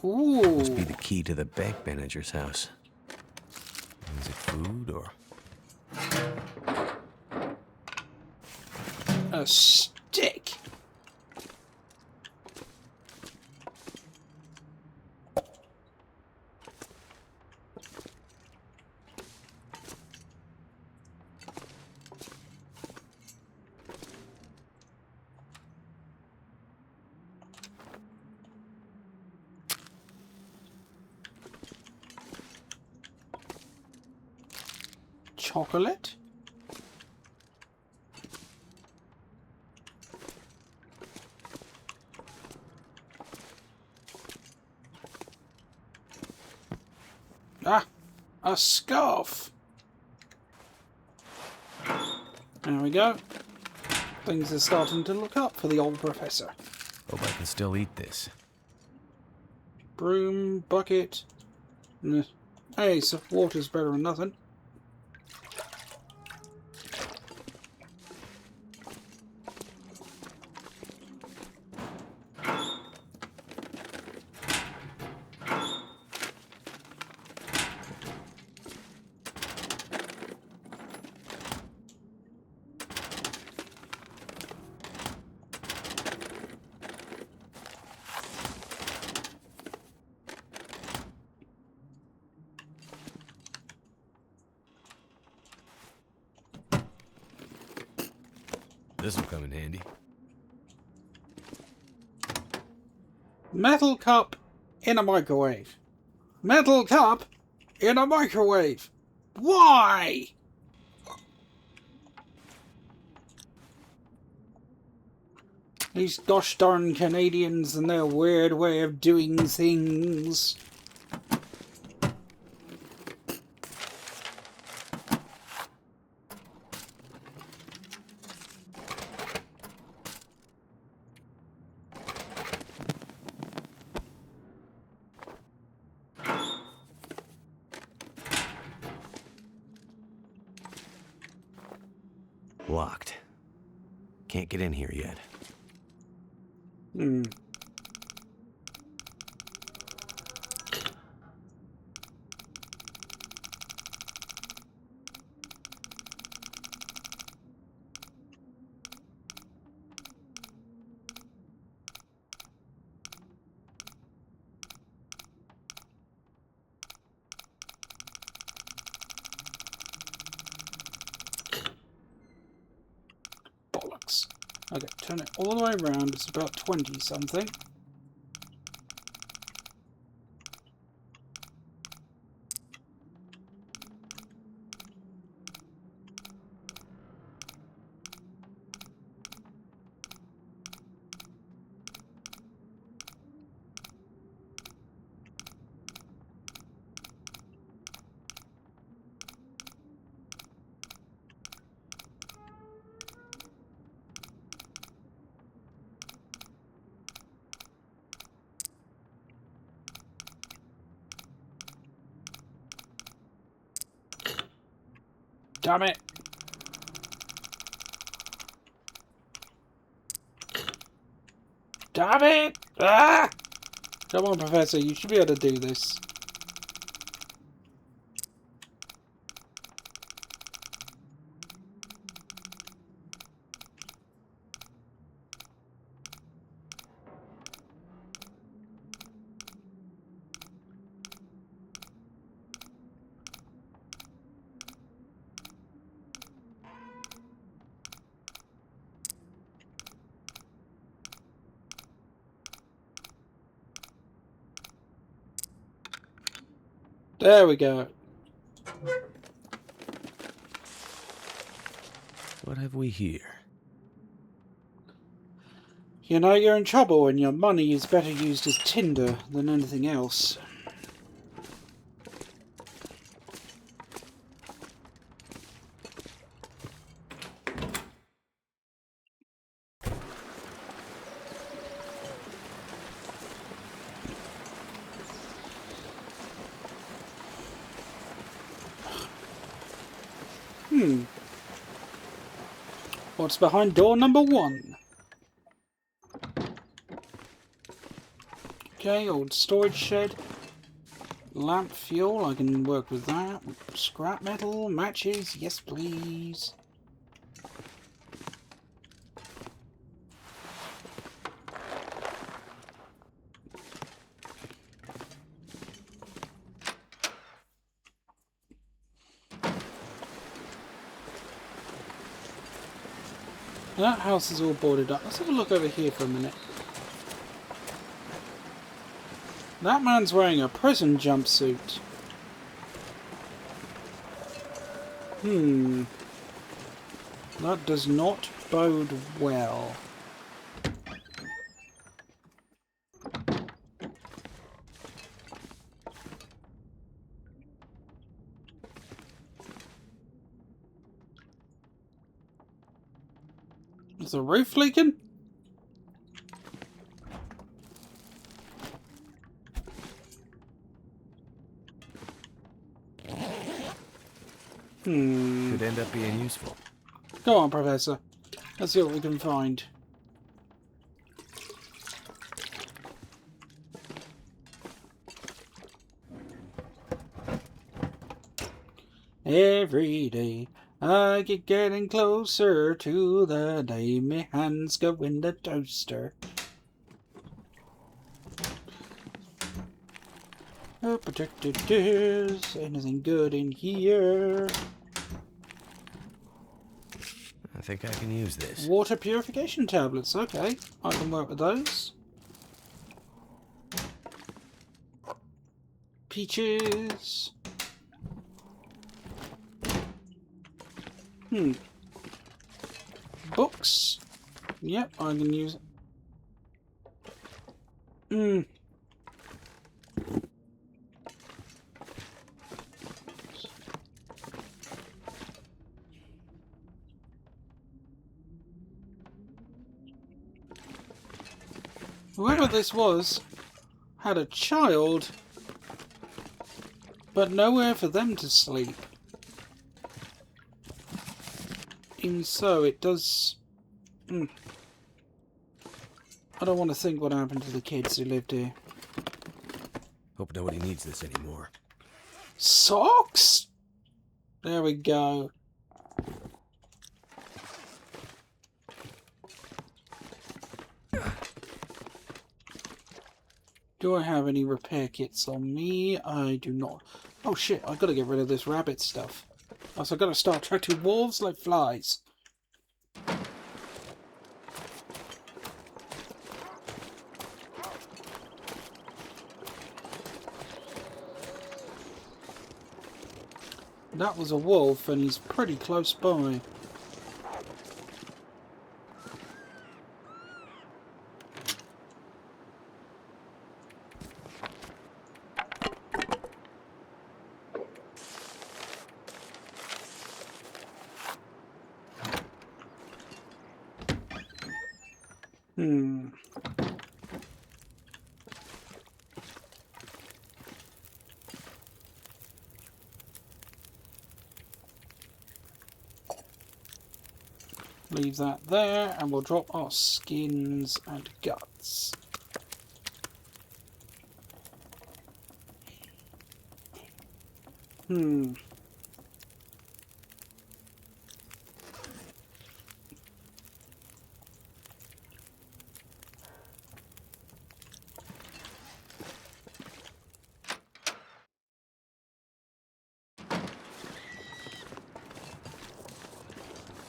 Ooh.
Must be the key to the bank manager's house. Is it food or...
A stick. Chocolate. Ah, a scarf. There we go. Things are starting to look up for the old professor.
Hope I can still eat this.
Broom, bucket. Hey, so water's better than nothing.
This'll come in handy.
Metal cup in a microwave. Metal cup in a microwave. Why? These gosh darn Canadians and their weird way of doing things.
Locked. Can't get in here yet.
Hmm. Bollocks. Okay, turn it all the way around. It's about 20 something. Damn it! Damn it! Ah! Come on, Professor, you should be able to do this. There we go.
What have we here?
You know you're in trouble and your money is better used as tinder than anything else. What's behind door number 1? Okay, old storage shed. Lamp fuel, I can work with that. Scrap metal, matches, yes please. That house is all boarded up. Let's have a look over here for a minute. That man's wearing a prison jumpsuit. That does not bode well. Is the roof leaking?
Could end up being useful.
Go on, Professor. Let's see what we can find. Every day I get getting closer to the day my hands go in the toaster. Protected doors. Anything good in here?
I think I can use this.
Water purification tablets. Okay, I can work with those. Peaches. Books. Yep, I can use it. Hmm. Whoever this was had a child, but nowhere for them to sleep. Even so, it does... I don't want to think what happened to the kids who lived here.
Hope nobody needs this anymore.
Socks? There we go. Do I have any repair kits on me? I do not. Oh shit, I gotta get rid of this rabbit stuff. Also, I gotta start attracting wolves like flies. That was a wolf, and he's pretty close by. Leave that there, and we'll drop our skins and guts.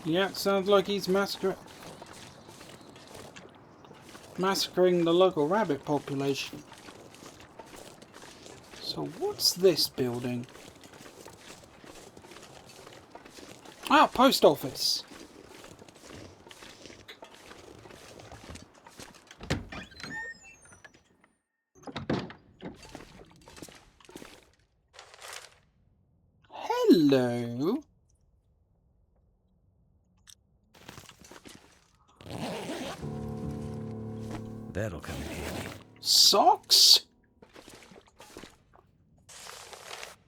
Yeah, sounds like he's massacring the local rabbit population. So what's this building? Ah, post office. Hello.
That'll come in handy.
Socks?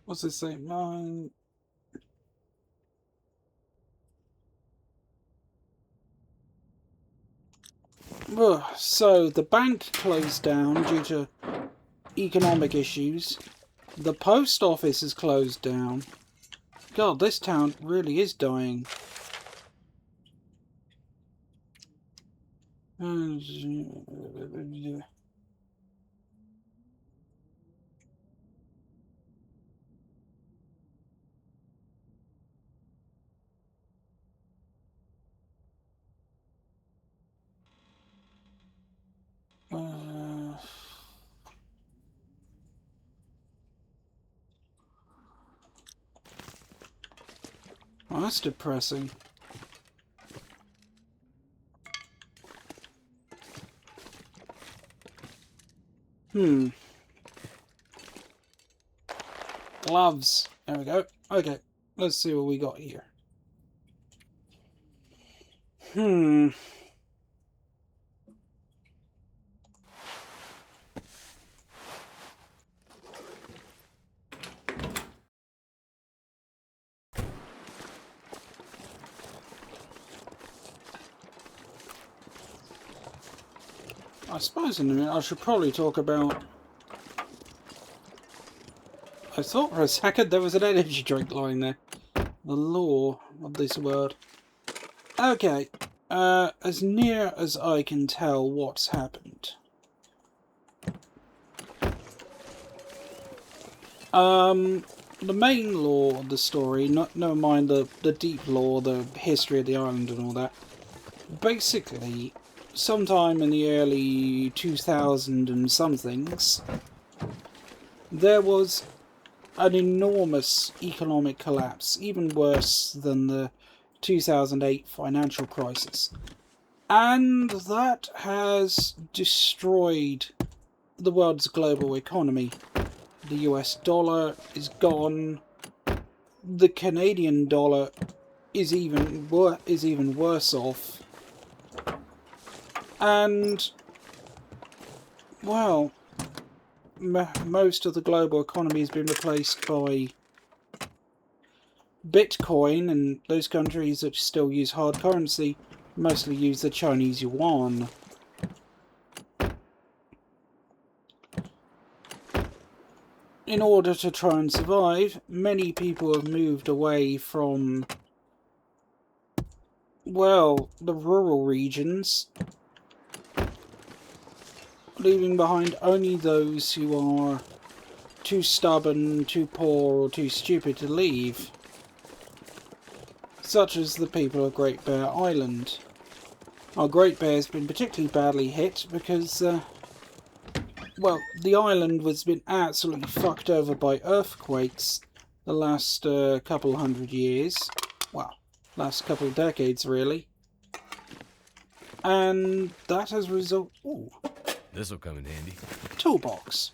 What's this say? Mine. Ugh, so the bank closed down due to economic issues. The post office is closed down. God, this town really is dying. Oh, that's depressing. Gloves. There we go. Okay, let's see what we got here. I suppose in a minute I should probably talk about... I thought for a second there was an energy drink lying there. The lore of this word. Okay, as near as I can tell what's happened. The main lore of the story, never mind the deep lore, the history of the island and all that. Basically, sometime in the early 2000 and somethings, there was an enormous economic collapse, even worse than the 2008 financial crisis. And that has destroyed the world's global economy. The US dollar is gone. The Canadian dollar is even worse off. And, well, most of the global economy has been replaced by Bitcoin, and those countries that still use hard currency mostly use the Chinese yuan. In order to try and survive, many people have moved away from, well, the rural regions, leaving behind only those who are too stubborn, too poor, or too stupid to leave, such as the people of Great Bear Island. Our Great Bear has been particularly badly hit because, well, the island has been absolutely fucked over by earthquakes the last couple hundred years. Well, last couple of decades, really. And that has resulted... Ooh.
This'll come in handy.
Toolbox.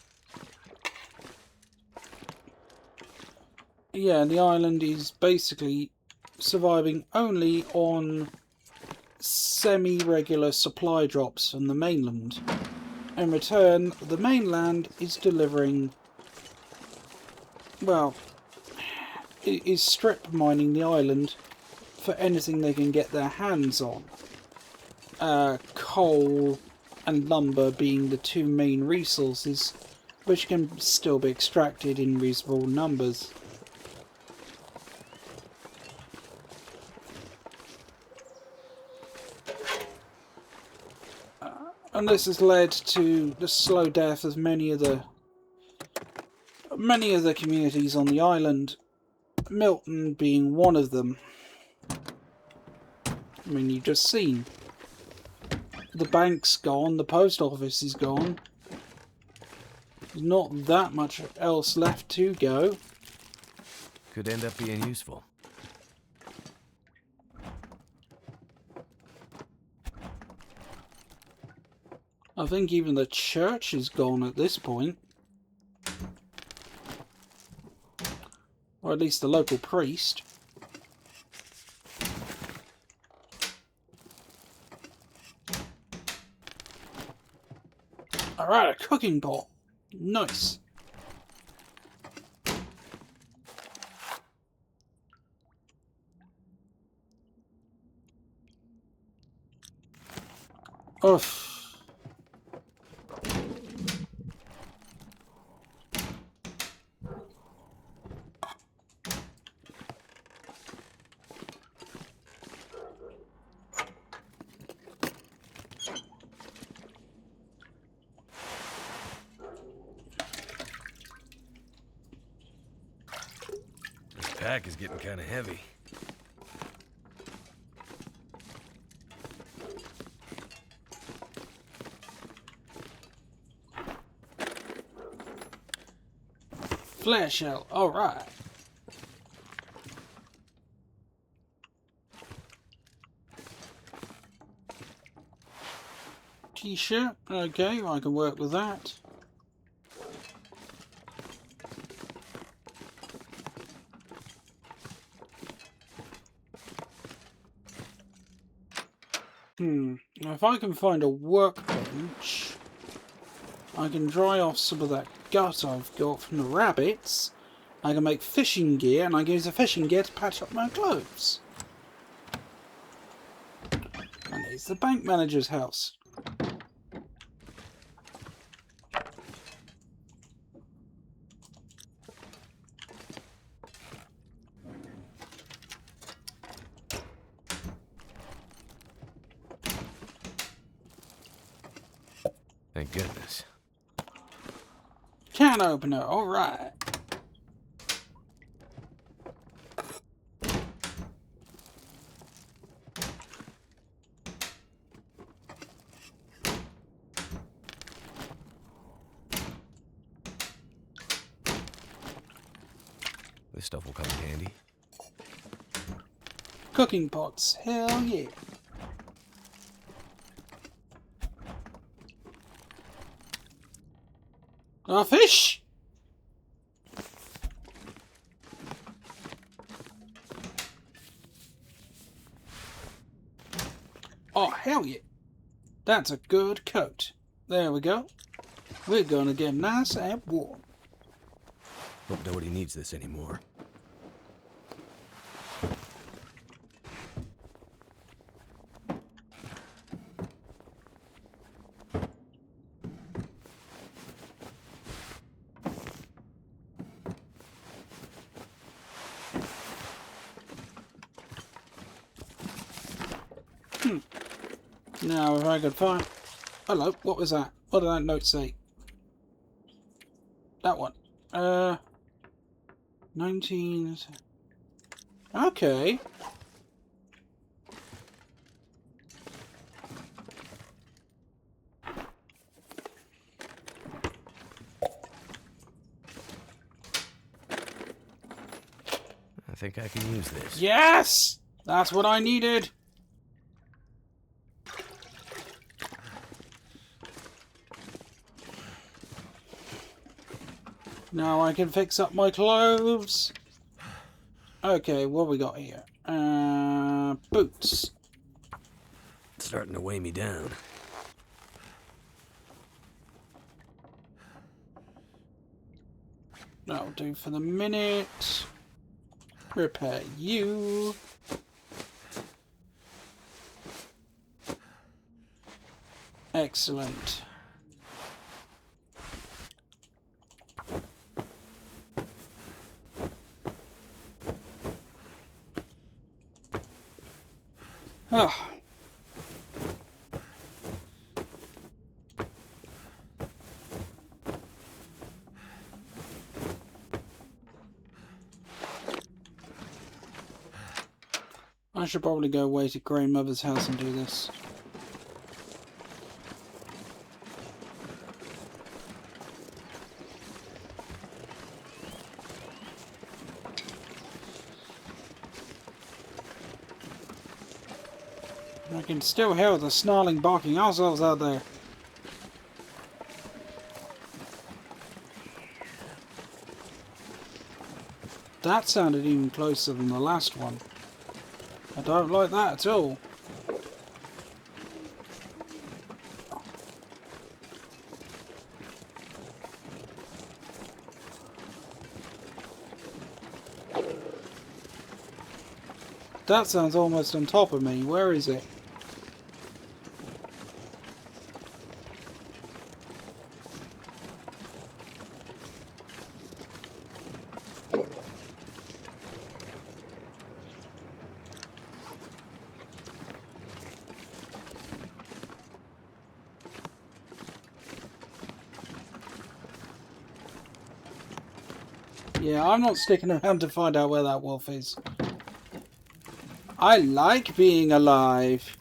Yeah, the island is basically surviving only on semi-regular supply drops from the mainland. In return, the mainland is delivering, well, it is strip mining the island for anything they can get their hands on. Coal and lumber being the two main resources, which can still be extracted in reasonable numbers. And this has led to the slow death of many of the communities on the island, Milton being one of them. I mean, you've just seen. The bank's gone, the post office is gone. There's not that much else left to go.
Could end up being useful.
I think even the church is gone at this point. Or at least the local priest. Alright, a cooking pot. Nice. Oof.
This pack is getting kind of heavy.
Flare shell, alright. T-shirt, okay, I can work with that. Now if I can find a workbench, I can dry off some of that gut I've got from the rabbits. I can make fishing gear, and I can use the fishing gear to patch up my clothes. And there's the bank manager's house.
Thank goodness.
Can opener, alright.
This stuff will come in handy.
Cooking pots, hell yeah. A fish! Oh, hell yeah. That's a good coat. There we go. We're gonna get nice and warm.
Hope nobody needs this anymore.
Now, if I could find... Hello, what was that? What did that note say? That one. 19... Okay.
I think I can use this.
Yes! That's what I needed! Now I can fix up my clothes. Okay, what we got here? Boots.
It's starting to weigh me down.
That'll do for the minute. Repair you. Excellent. Ah. I should probably go away to grandmother's house and do this. I can still hear the snarling, barking assholes out there. That sounded even closer than the last one. I don't like that at all. That sounds almost on top of me. Where is it? Yeah, I'm not sticking around to find out where that wolf is. I like being alive.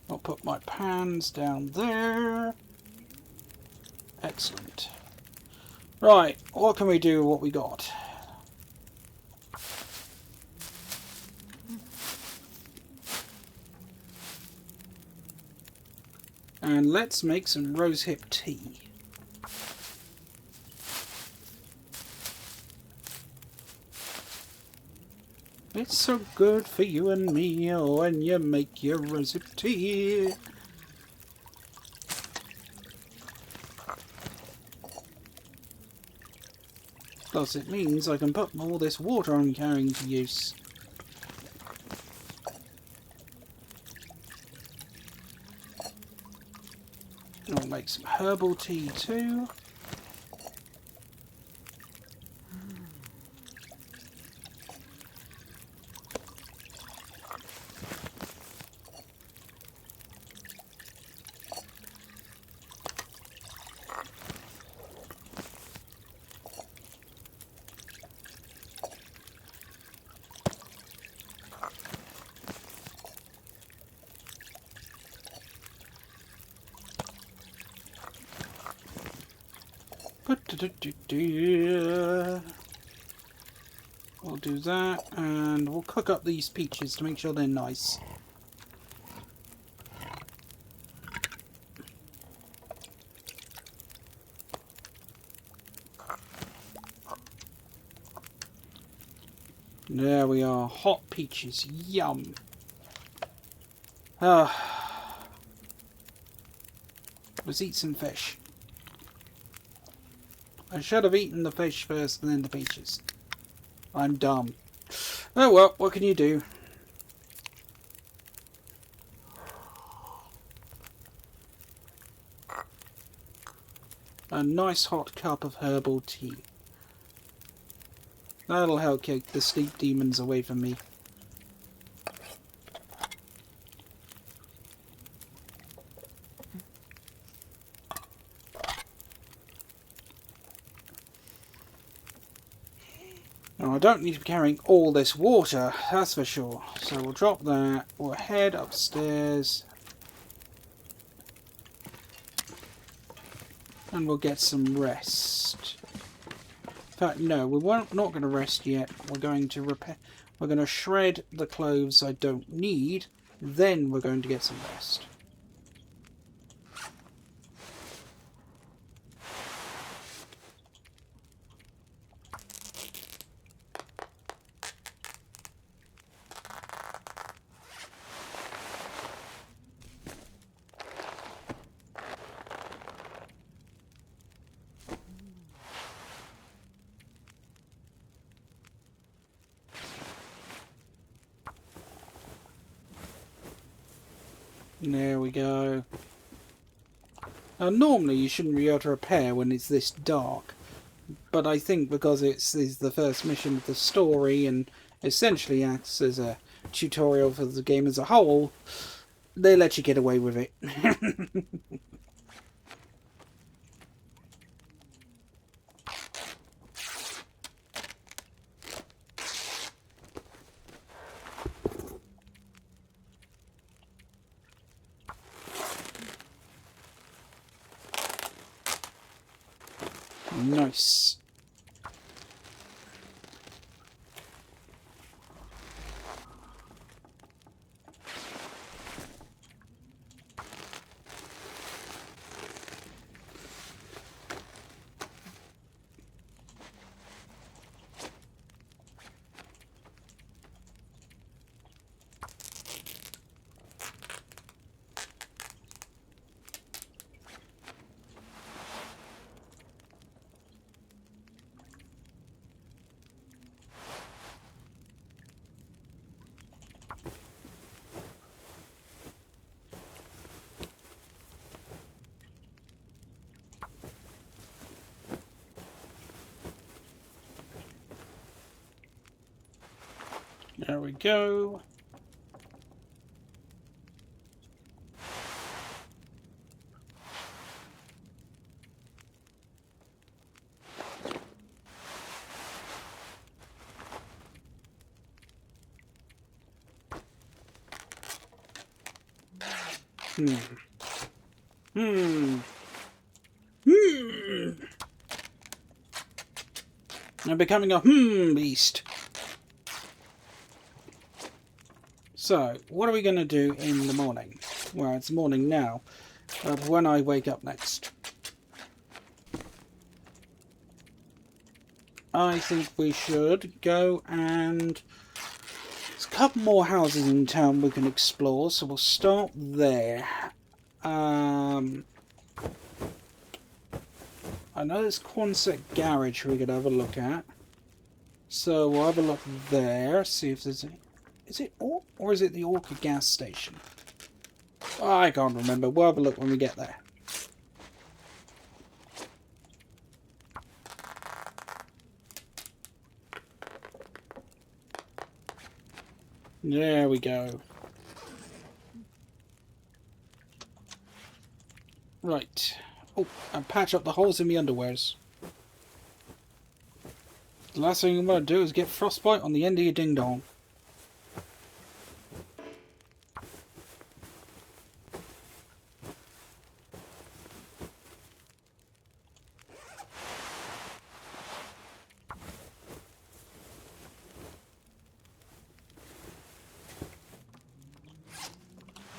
I'll put my pans down there. Excellent. Right, what can we do with what we got? And let's make some rosehip tea. It's so good for you and me when you make your rosehip tea. Plus it means I can put all this water I'm carrying to use. I'll make some herbal tea too. We'll do that, and we'll cook up these peaches to make sure they're nice. There we are. Hot peaches. Yum. Ah. Let's eat some fish. I should have eaten the fish first and then the peaches. I'm dumb. Oh well, what can you do? A nice hot cup of herbal tea. That'll help keep the sleep demons away from me. Now, I don't need to be carrying all this water, that's for sure. So we'll drop that. We'll head upstairs. And we'll get some rest. In fact, no, we're not going to rest yet. We're going to repair. We're going to shred the clothes I don't need. Then we're going to get some rest. There we go. Now, normally you shouldn't be able to repair when it's this dark, but I think because it's the first mission of the story and essentially acts as a tutorial for the game as a whole, they let you get away with it. Nice. There we go. I'm becoming a beast. So, what are we going to do in the morning? Well, it's morning now, but when I wake up next. I think we should go and... There's a couple more houses in town we can explore, so we'll start there. I know there's Quonset Garage we could have a look at. So we'll have a look there, see if there's any... Is it Orc or is it the Orca gas station? Oh, I can't remember. We'll have a look when we get there. There we go. Right. Oh, and patch up the holes in my underwears. The last thing I'm going to do is get frostbite on the end of your ding-dong.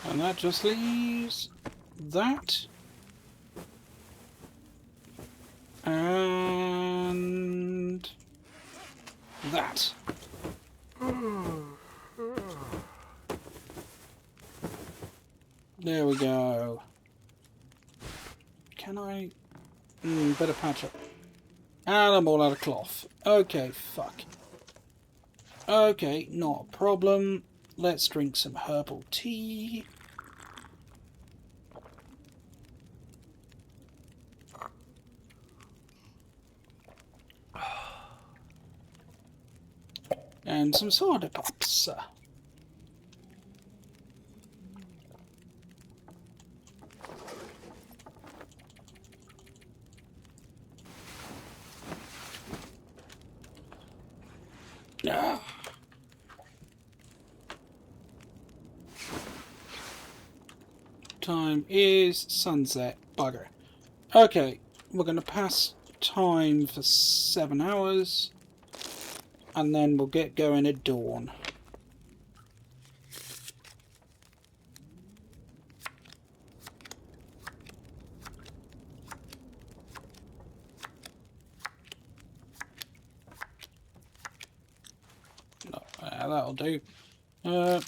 And that just leaves that. And that. There we go. Can I... better patch up. And I'm all out of cloth. Okay, fuck. Okay, not a problem. Let's drink some herbal tea. And some soda pops. Ah. Time is sunset. Bugger. Okay, we're going to pass time for 7 hours. And then we'll get going at dawn. No, that'll do. Yeah.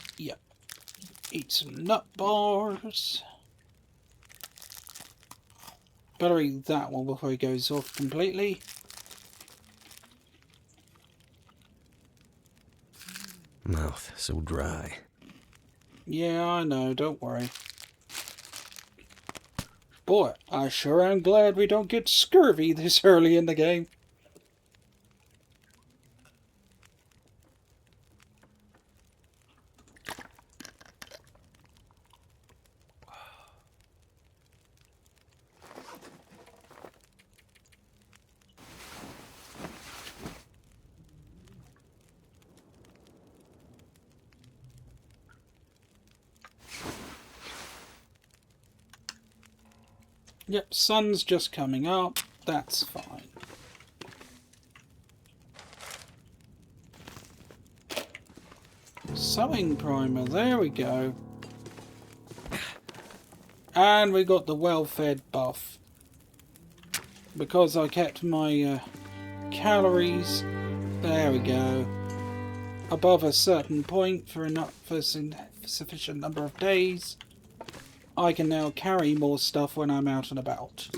Eat some nut bars. Better eat that one before he goes off completely.
Mouth so dry.
Yeah, I know, don't worry. Boy, I sure am glad we don't get scurvy this early in the game. Yep, sun's just coming up. That's fine. Sewing primer, there we go. And we got the well-fed buff. Because I kept my calories, there we go, above a certain point for a sufficient number of days, I can now carry more stuff when I'm out and about.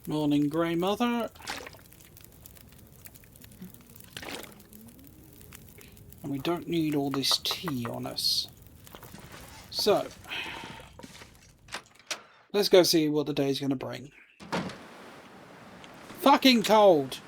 Morning, Grey Mother. And we don't need all this tea on us. So, let's go see what the day's going to bring. Fucking cold!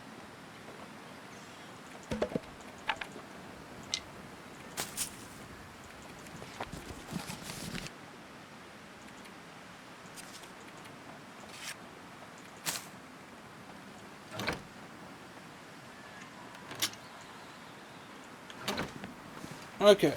Okay.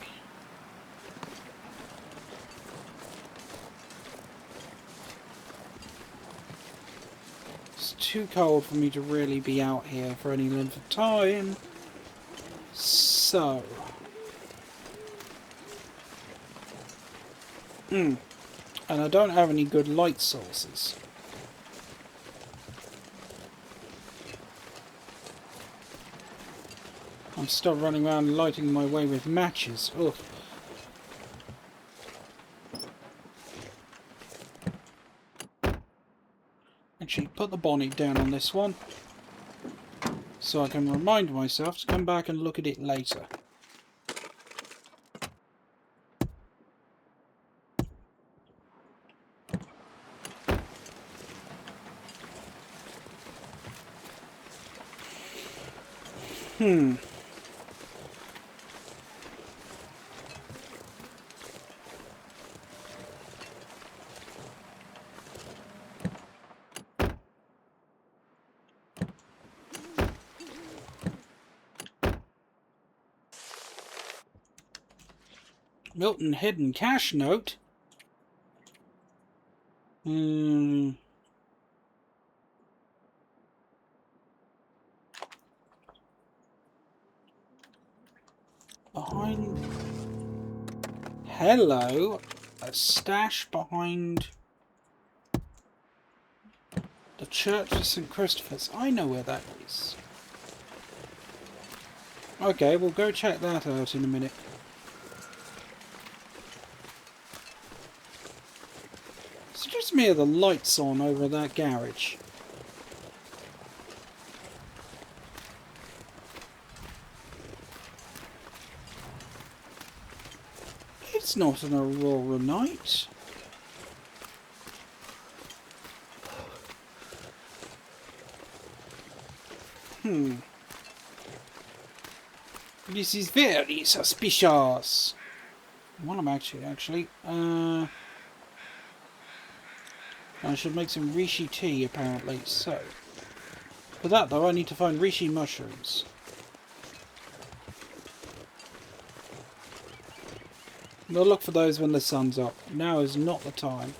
It's too cold for me to really be out here for any length of time. So. And I don't have any good light sources. I'm still running around lighting my way with matches. Ugh. Actually, put the bonnet down on this one, so I can remind myself to come back and look at it later. Milton hidden cash note. Behind... Hello. A stash behind... the Church of St. Christopher's. I know where that is. Okay, we'll go check that out in a minute. It's just me, the lights on over that garage. It's not an Aurora night. This is very suspicious. What am I actually? I should make some reishi tea, apparently. So, for that though, I need to find reishi mushrooms. We'll look for those when the sun's up. Now is not the time.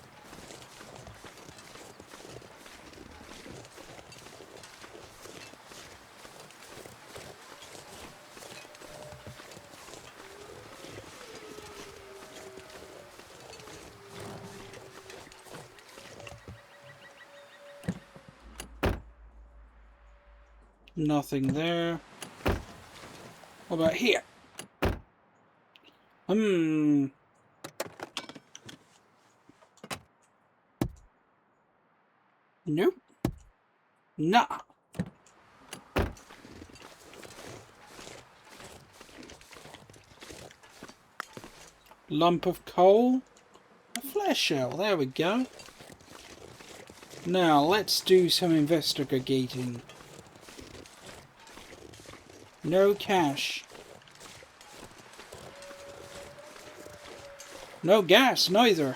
Nothing there. What about here? Nope. Nah. Lump of coal. A flesh shell. There we go. Now, let's do some investigating. No cash. No gas, neither.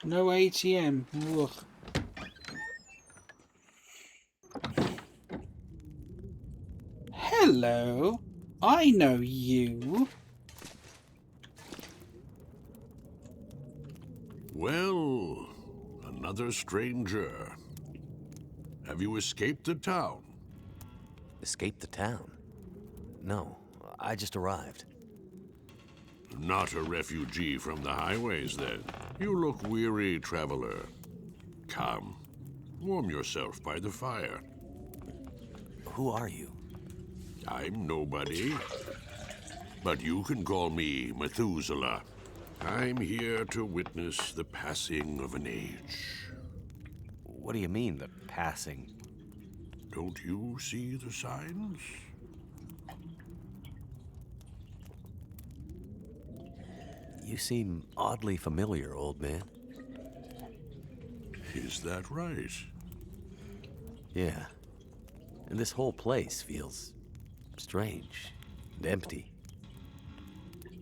No ATM. Ugh. Hello. I know you.
Well, another stranger. Have you escaped the town?
Escaped the town? No, I just arrived.
Not a refugee from the highways, then. You look weary, traveler. Come, warm yourself by the fire.
Who are you?
I'm nobody. But you can call me Methuselah. I'm here to witness the passing of an age.
What do you mean, the passing?
Don't you see the signs?
You seem oddly familiar, old man.
Is that right?
Yeah. And this whole place feels strange and empty.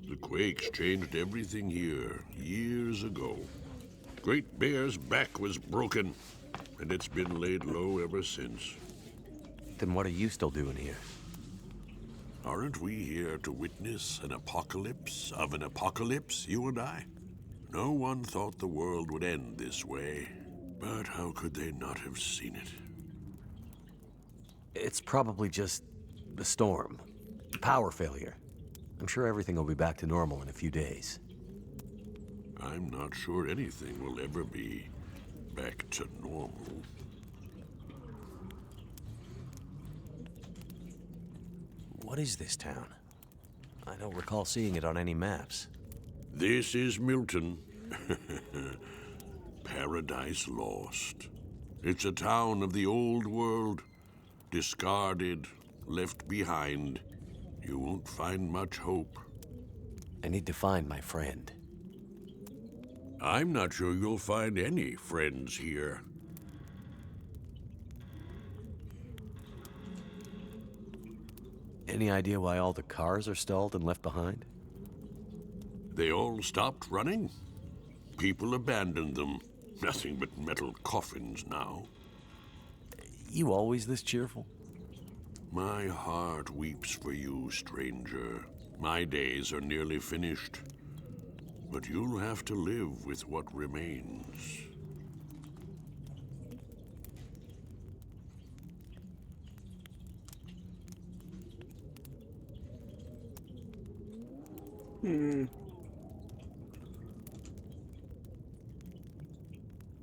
The quakes changed everything here years ago. Great Bear's back was broken, and it's been laid low ever since.
Then what are you still doing here?
Aren't we here to witness an apocalypse of an apocalypse, you and I? No one thought the world would end this way, but how could they not have seen it?
It's probably just the storm. Power failure. I'm sure everything will be back to normal in a few days.
I'm not sure anything will ever be back to normal.
What is this town? I don't recall seeing it on any maps.
This is Milton. Paradise Lost. It's a town of the old world, discarded, left behind. You won't find much hope.
I need to find my friend.
I'm not sure you'll find any friends here.
Any idea why all the cars are stalled and left behind?
They all stopped running. People abandoned them. Nothing but metal coffins now.
You always this cheerful?
My heart weeps for you, stranger. My days are nearly finished. But you'll have to live with what remains.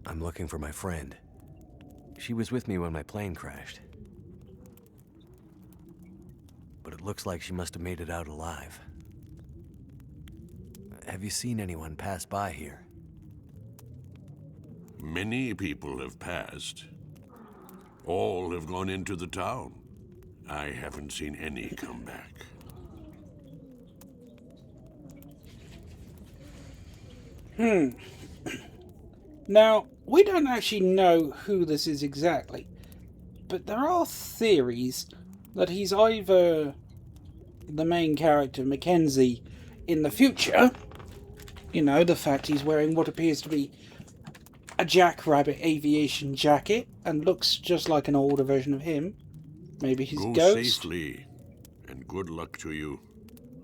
I'm looking for my friend. She was with me when my plane crashed. But it looks like she must have made it out alive. Have you seen anyone pass by here?
Many people have passed. All have gone into the town. I haven't seen any come back.
Now, we don't actually know who this is exactly, but there are theories that he's either the main character, Mackenzie, in the future. You know, the fact he's wearing what appears to be a Jackrabbit aviation jacket and looks just like an older version of him. Maybe his
Go
ghost.
safely, and good luck to you.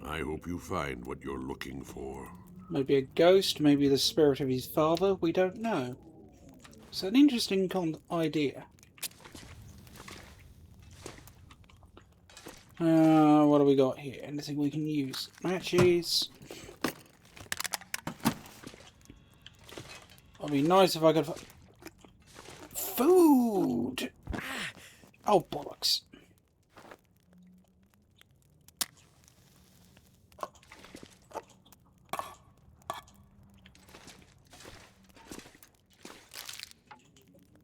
I hope you find what you're looking for.
Maybe a ghost, maybe the spirit of his father, we don't know. It's an interesting idea. What do we got here? Anything we can use? Matches. It'd be nice if I could... Food! Oh, bollocks.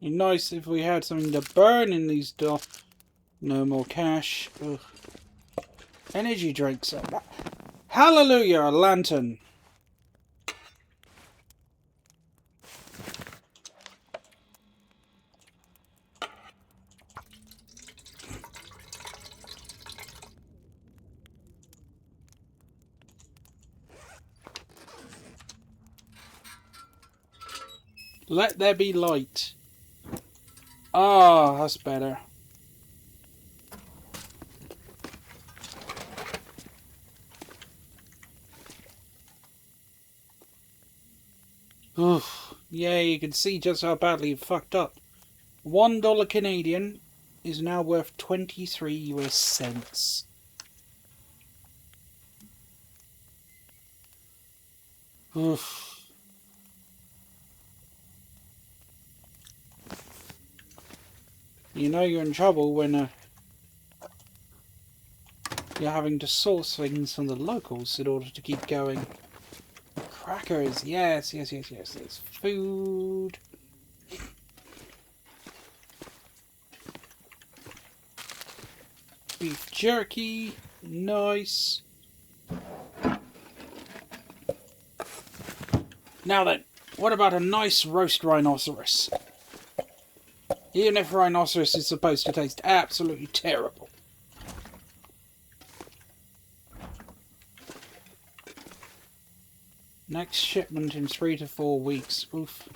It'd be nice if we had something to burn in these doors. No more cash. Ugh. Energy drinks. Hallelujah, a lantern. Let there be light. Ah, that's better. Oof. Yeah, you can see just how badly it fucked up. $1 Canadian is now worth 23 US cents. Oof. You know you're in trouble when you're having to source things from the locals in order to keep going. Crackers, yes. There's food. Beef jerky, nice. Now then, what about a nice roast rhinoceros? Even if rhinoceros is supposed to taste absolutely terrible. Next shipment in 3 to 4 weeks. Oof.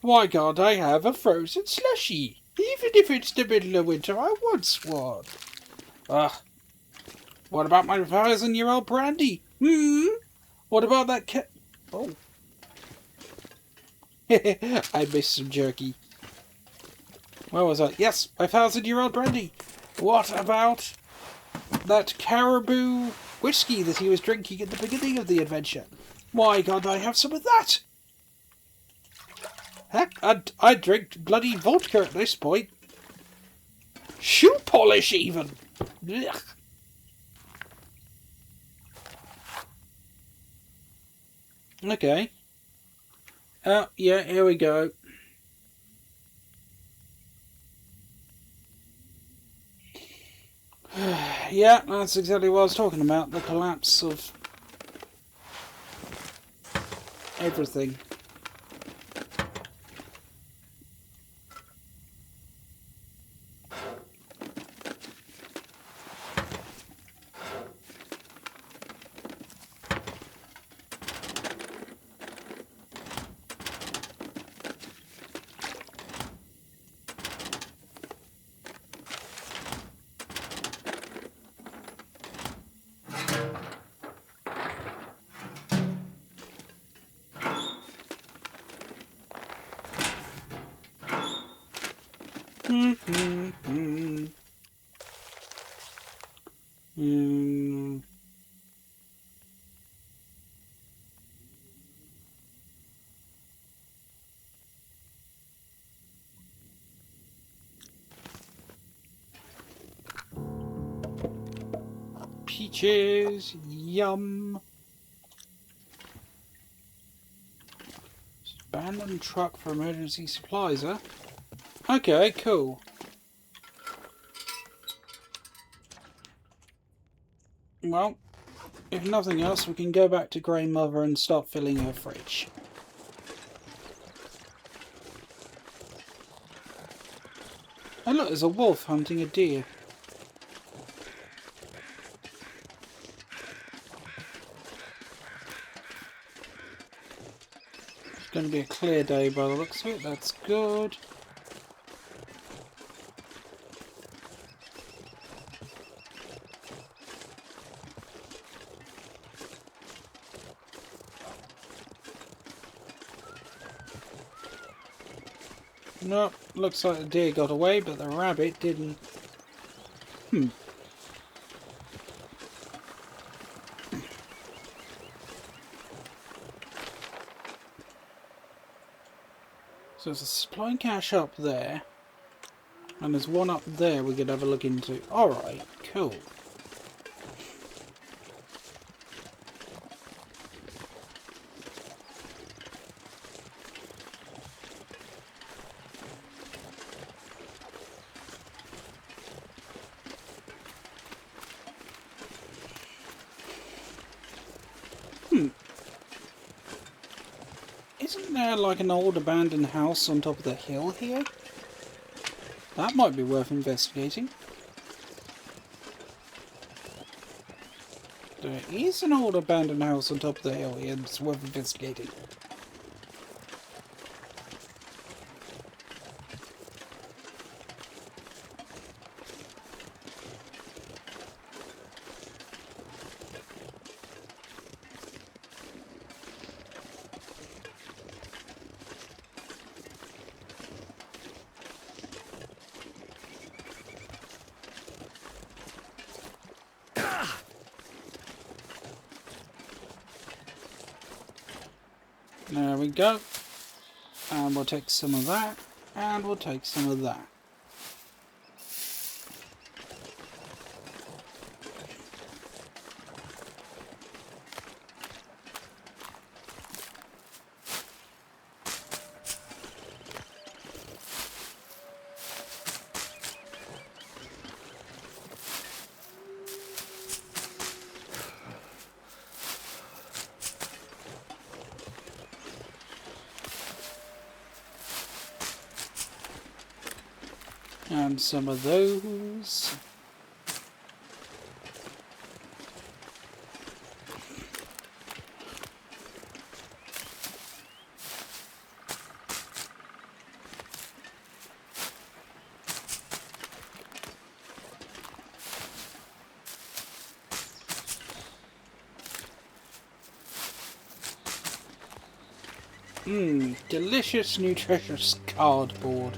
Why can't I have a frozen slushie? Even if it's the middle of winter, I want one. Ugh. What about my 1,000-year-old brandy? What about that Oh. I missed some jerky. Where was I? Yes, my 1,000-year-old brandy. What about that caribou whiskey that he was drinking at the beginning of the adventure? Why can't I have some of that? Heck, I'd drink bloody vodka at this point. Shoe polish, even. Ugh. Okay. Oh, yeah, here we go. Yeah, that's exactly what I was talking about. The collapse of everything. Hmm. Peaches, yum. Abandoned truck for emergency supplies, huh? Okay, cool. Well, if nothing else, we can go back to Grey Mother and start filling her fridge. Oh look, there's a wolf hunting a deer. It's going to be a clear day by the looks of it, that's good. Nope, looks like the deer got away, but the rabbit didn't. So there's a supply cache up there, and there's one up there we could have a look into. Alright, cool. Isn't there like an old abandoned house on top of the hill here? That might be worth investigating. There is an old abandoned house on top of the hill here that's worth investigating. There we go. And we'll take some of that. And we'll take some of that. And some of those. Delicious, nutritious cardboard.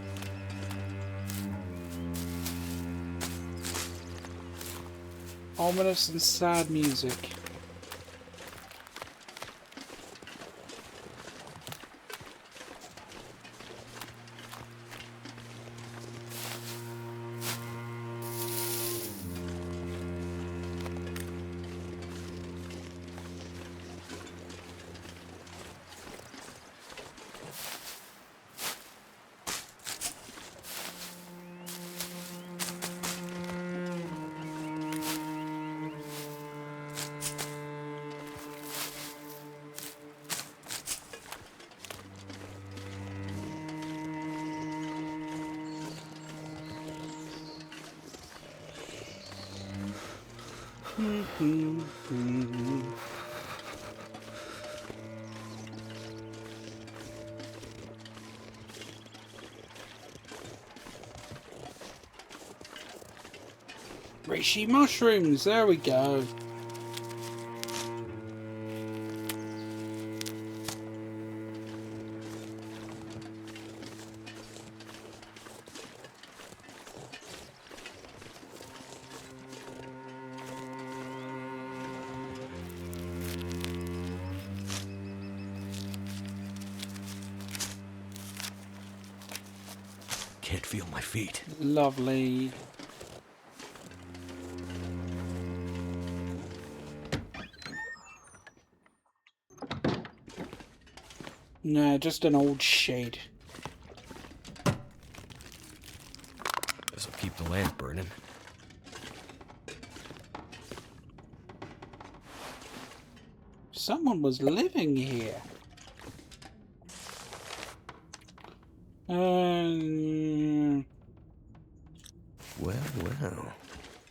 Ominous and sad music. Reishi mushrooms, there we go.
can't feel my feet.
Lovely. No, just an old shed.
This'll keep the lamp burning.
Someone was living here. Um,
Well.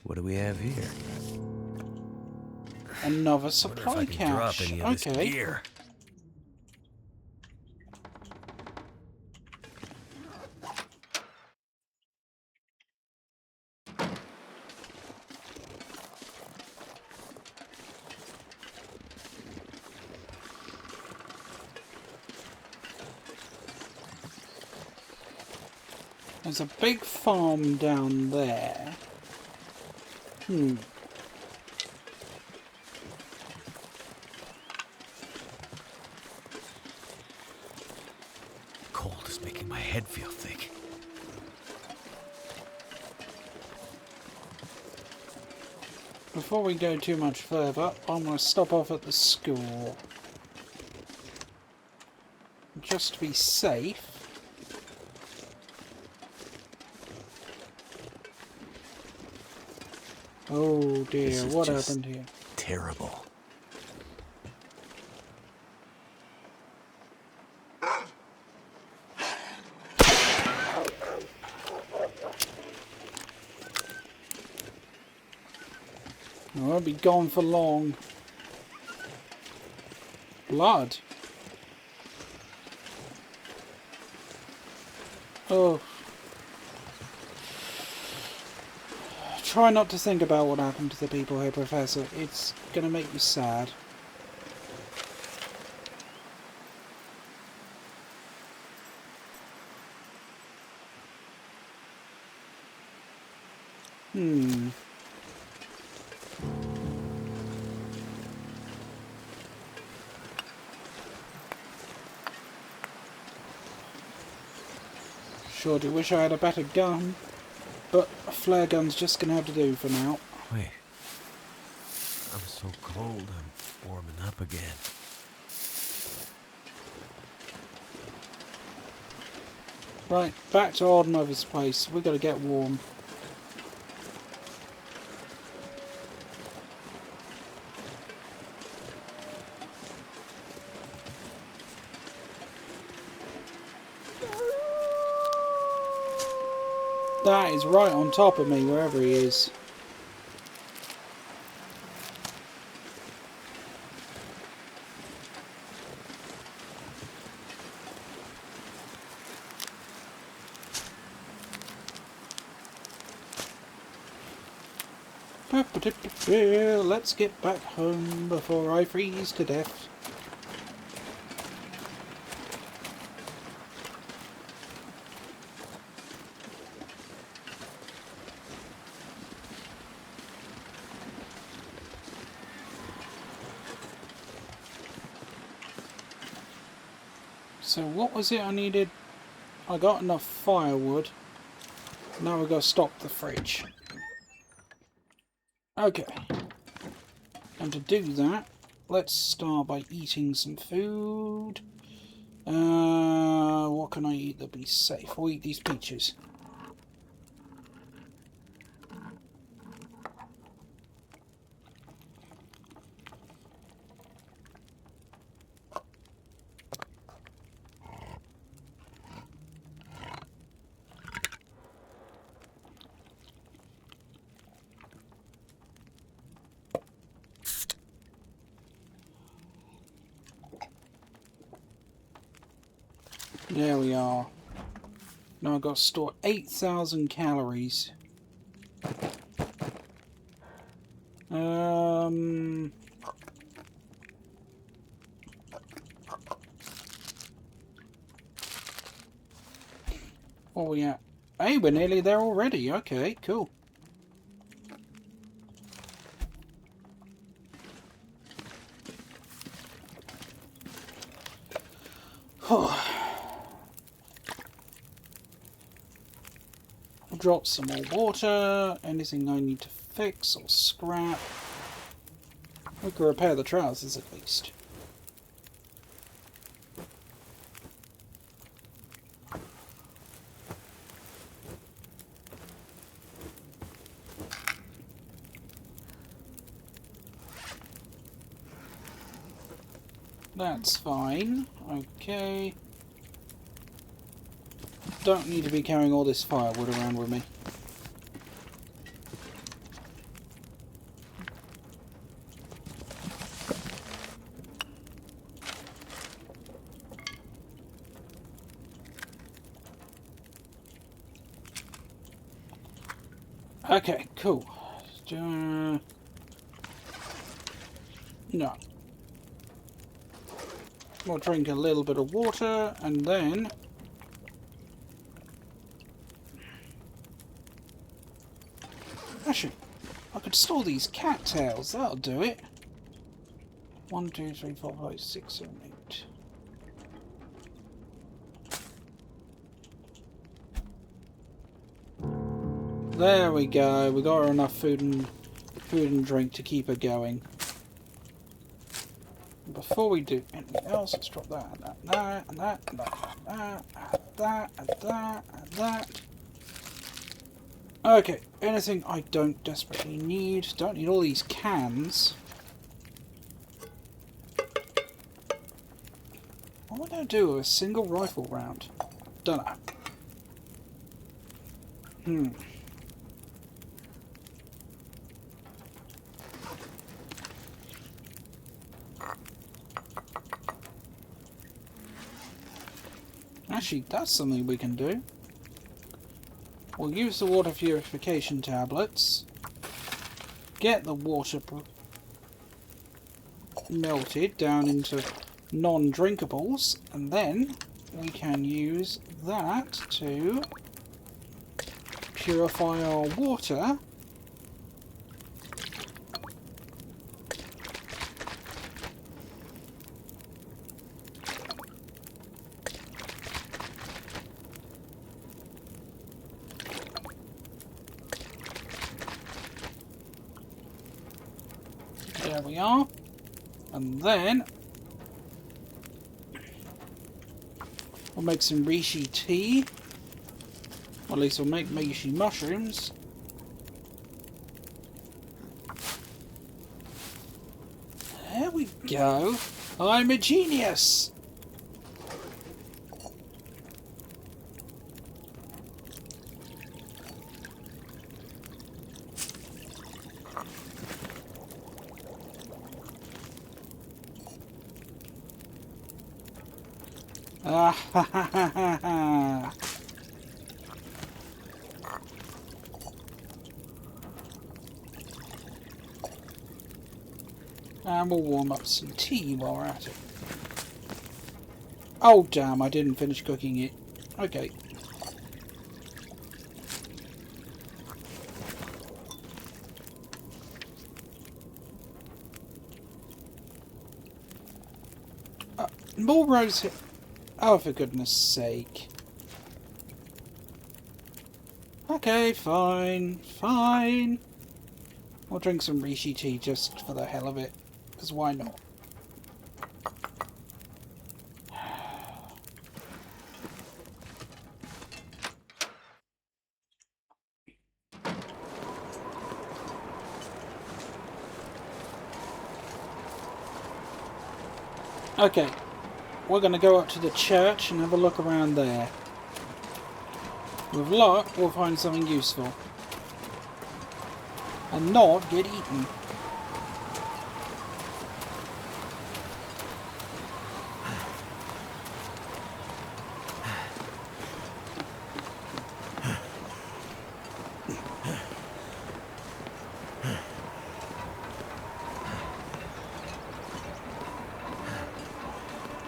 What do we have here?
another
Wonder if
supply
I can drop
cache.
any of this
Okay.
gear.
There's a big farm down there.
Cold is making my head feel thick.
Before we go too much further, I'm going to stop off at the school. Just to be safe. Oh dear,
This is
what
just
happened here?
terrible.
I won't be gone for long. Blood. Oh. Try not to think about what happened to the people here, Professor. It's gonna make you sad. Sure do wish I had a better gun, but a flare gun's just gonna have to do for now.
Wait. I'm so cold, I'm warming up again.
Right, back to Old Mother's place. We gotta get warm. That is right on top of me, wherever he is. Let's get back home before I freeze to death. So what was it I needed? I got enough firewood. Now we've got to stock the fridge. Okay. And to do that, let's start by eating some food. What can I eat that'll be safe? I'll eat these peaches. There we are. Now I've got to store 8,000 calories. What are we at? Hey, we're nearly there already. Okay, cool. drop some more water. Anything I need to fix or scrap. We can repair the trousers at least. That's fine. Okay. Don't need to be carrying all this firewood around with me. Okay, cool. No. We'll drink a little bit of water and then actually, I could store these cattails. That'll do it. 1, 2, 3, 4, 5, 6, 7, 8. There we go. We got her enough food and drink to keep her going. Before we do anything else, let's drop that and that and that and that and that and that and that. Okay, anything I don't desperately need. Don't need all these cans. What would I do with a single rifle round? Don't know. Actually, that's something we can do. We'll use the water purification tablets. Get the water melted down into non-drinkables, and then we can use that to purify our water. There we are. And then we'll make some reishi tea. Or at least we'll make reishi mushrooms. There we go. I'm a genius. Ah ha ha ha ha ha. And we'll warm up some tea while we're at it. Oh damn, I didn't finish cooking it. Okay. More rose here. Oh, for goodness sake. Okay, fine. Fine. We'll drink some reishi tea just for the hell of it. Because why not? Okay. We're going to go up to the church and have a look around there. With luck, we'll find something useful. And not get eaten.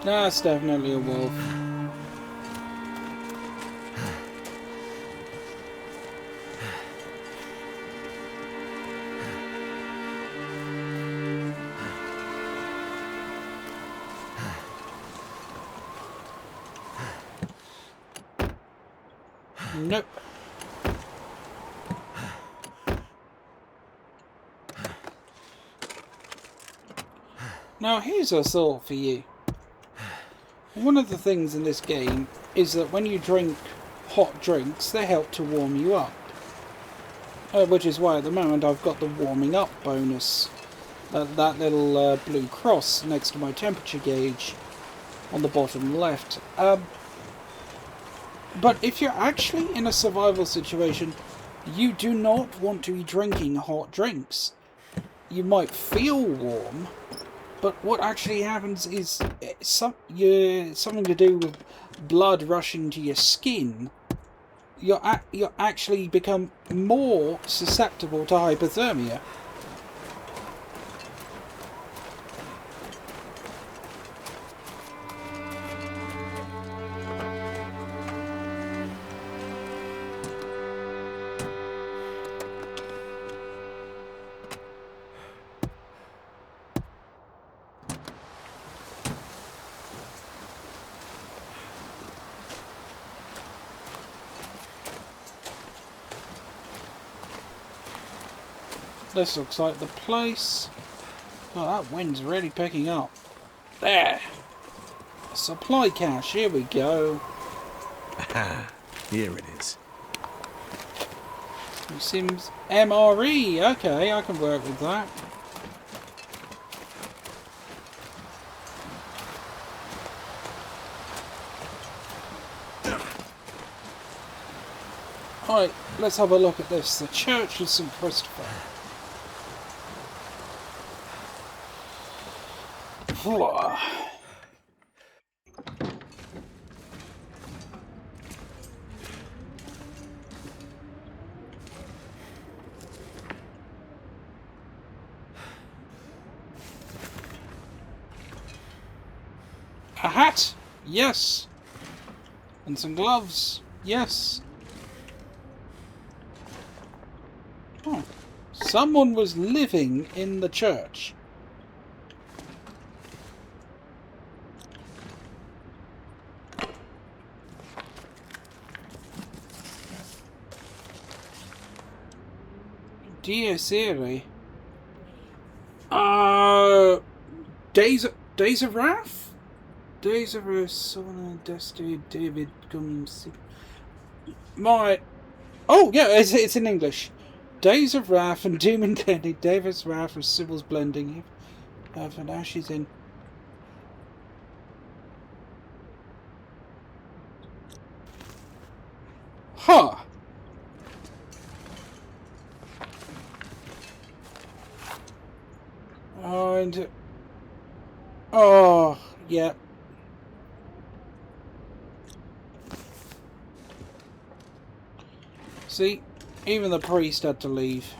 That's definitely a wolf. Nope. Now, here's a thought for you. One of the things in this game is that when you drink hot drinks, they help to warm you up. Which is why at the moment I've got the warming up bonus. That little blue cross next to my temperature gauge on the bottom left. But if you're actually in a survival situation, you do not want to be drinking hot drinks. You might feel warm, but what actually happens is something to do with blood rushing to your skin. You actually become more susceptible to hypothermia. This looks like the place. Oh, that wind's really picking up. There! Supply cache, here we go.
Aha, here it is.
It seems MRE. Okay, I can work with that. Alright, let's have a look at this. The Church of St. Christopher. A hat? Yes. And some gloves? Yes. Oh. Someone was living in the church. Diasiri. Days of Wrath? Days of Wrath, Someone Destiny, David comes. My. Oh, yeah, it's in English. Days of Wrath and Doom and Gloom. David's Wrath with Sybil's blending. For now she's in. Huh. And. Oh, yeah. See, even the priest had to leave.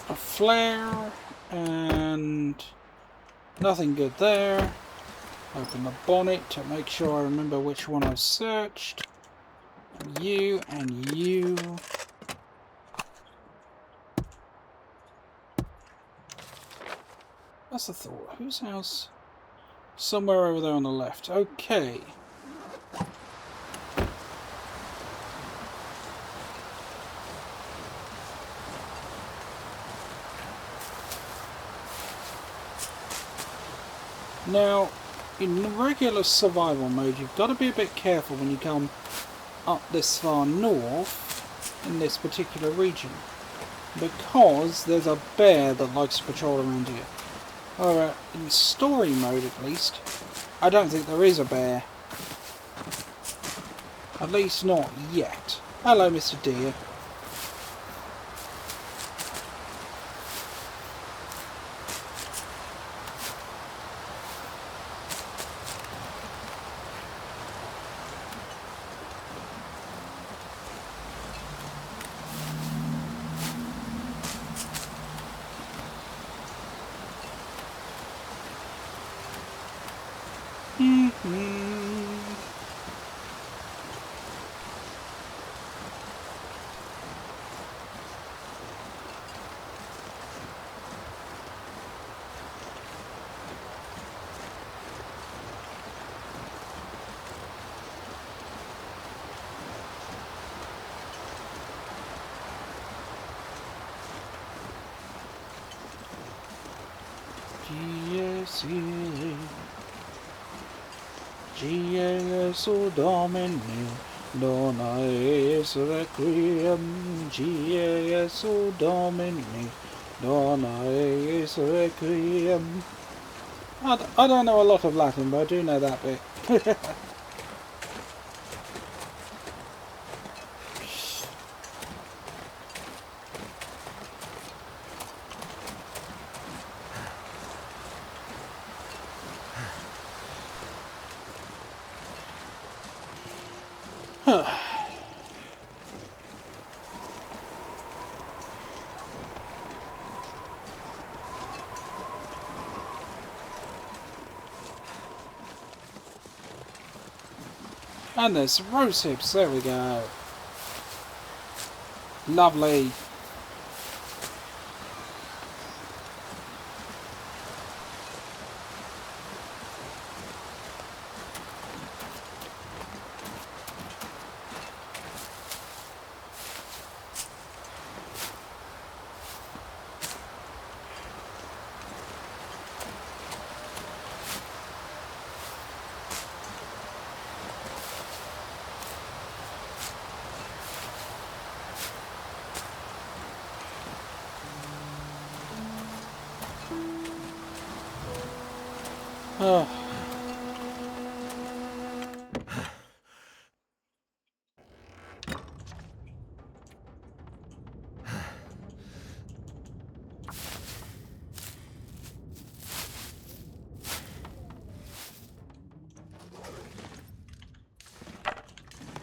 A flare, and nothing good there. Open the bonnet to make sure I remember which one I've searched. You and you. That's the thought. Whose house? Somewhere over there on the left. Okay. Now, in regular survival mode, you've got to be a bit careful when you come up this far north in this particular region, because there's a bear that likes to patrol around here. Or in story mode at least, I don't think there is a bear. At least not yet. Hello, Mr. Deer. silly. Gesù Domini, dona eis requiem. Gesù Domini, dona eis requiem. I don't know a lot of Latin, but I do know that bit. And there's some rose hips, there we go. Lovely. Oh.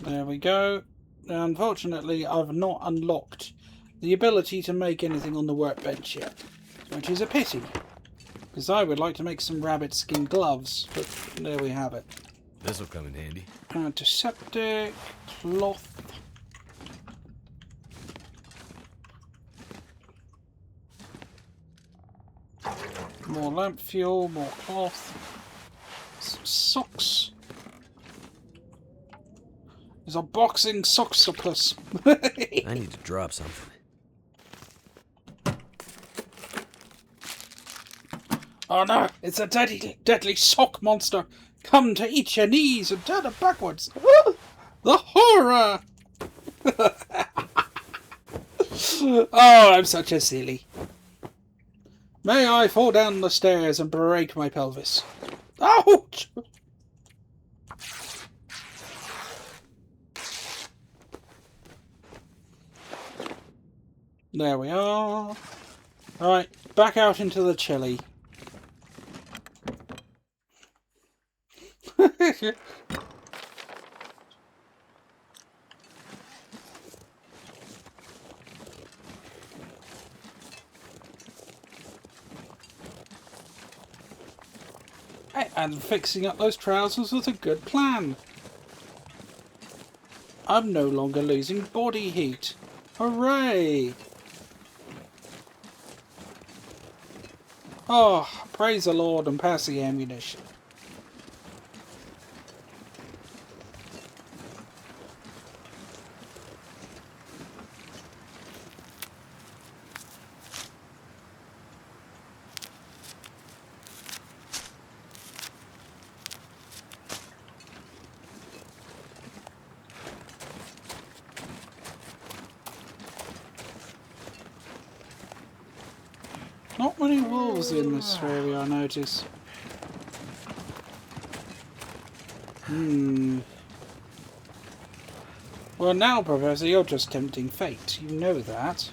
There we go. Unfortunately, I've not unlocked the ability to make anything on the workbench yet, which is a pity, because I would like to make some rabbit skin gloves, but there we have it.
This'll come in handy.
Antiseptic, cloth. More lamp fuel, more cloth. Some socks. There's a boxing socksopus.
I need to drop something.
Oh no, it's a deadly sock monster. Come to eat your knees and turn them backwards. The horror! Oh, I'm such a silly. May I fall down the stairs and break my pelvis. Ouch! There we are. Alright, back out into the chili. And fixing up those trousers was a good plan. I'm no longer losing body heat. Hooray! Oh, praise the Lord and pass the ammunition. Not many wolves in this area, I notice. Well now, Professor, you're just tempting fate. You know that.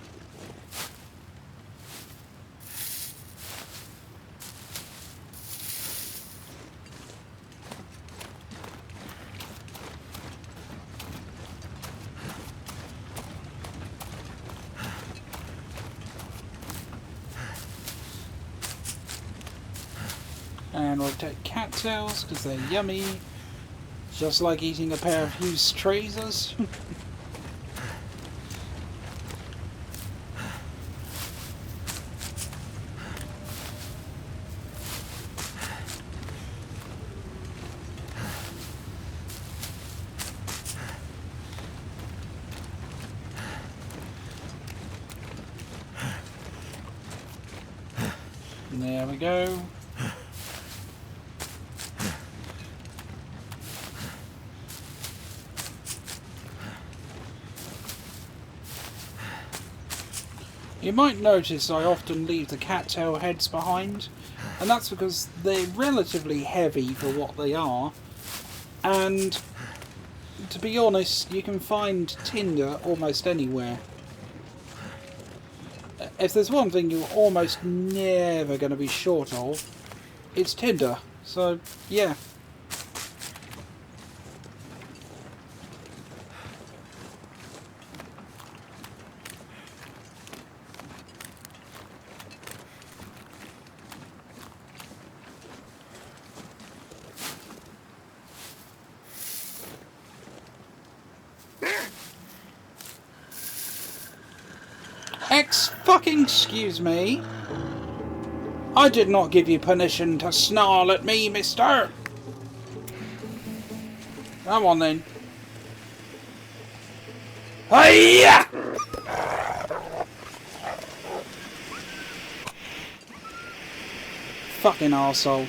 And we'll take cattails because they're yummy. Just like eating a pair of used razors. There we go. You might notice I often leave the cattail heads behind, and that's because they're relatively heavy for what they are, and to be honest, you can find tinder almost anywhere. If there's one thing you're almost never going to be short of, it's tinder. So, yeah. Excuse me. I did not give you permission to snarl at me, mister. Come on then. Hiya! Fucking arsehole.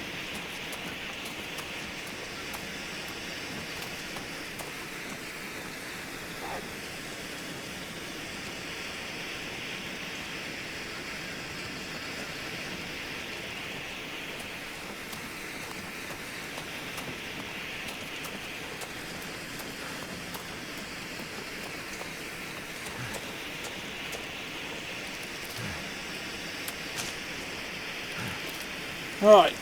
Right.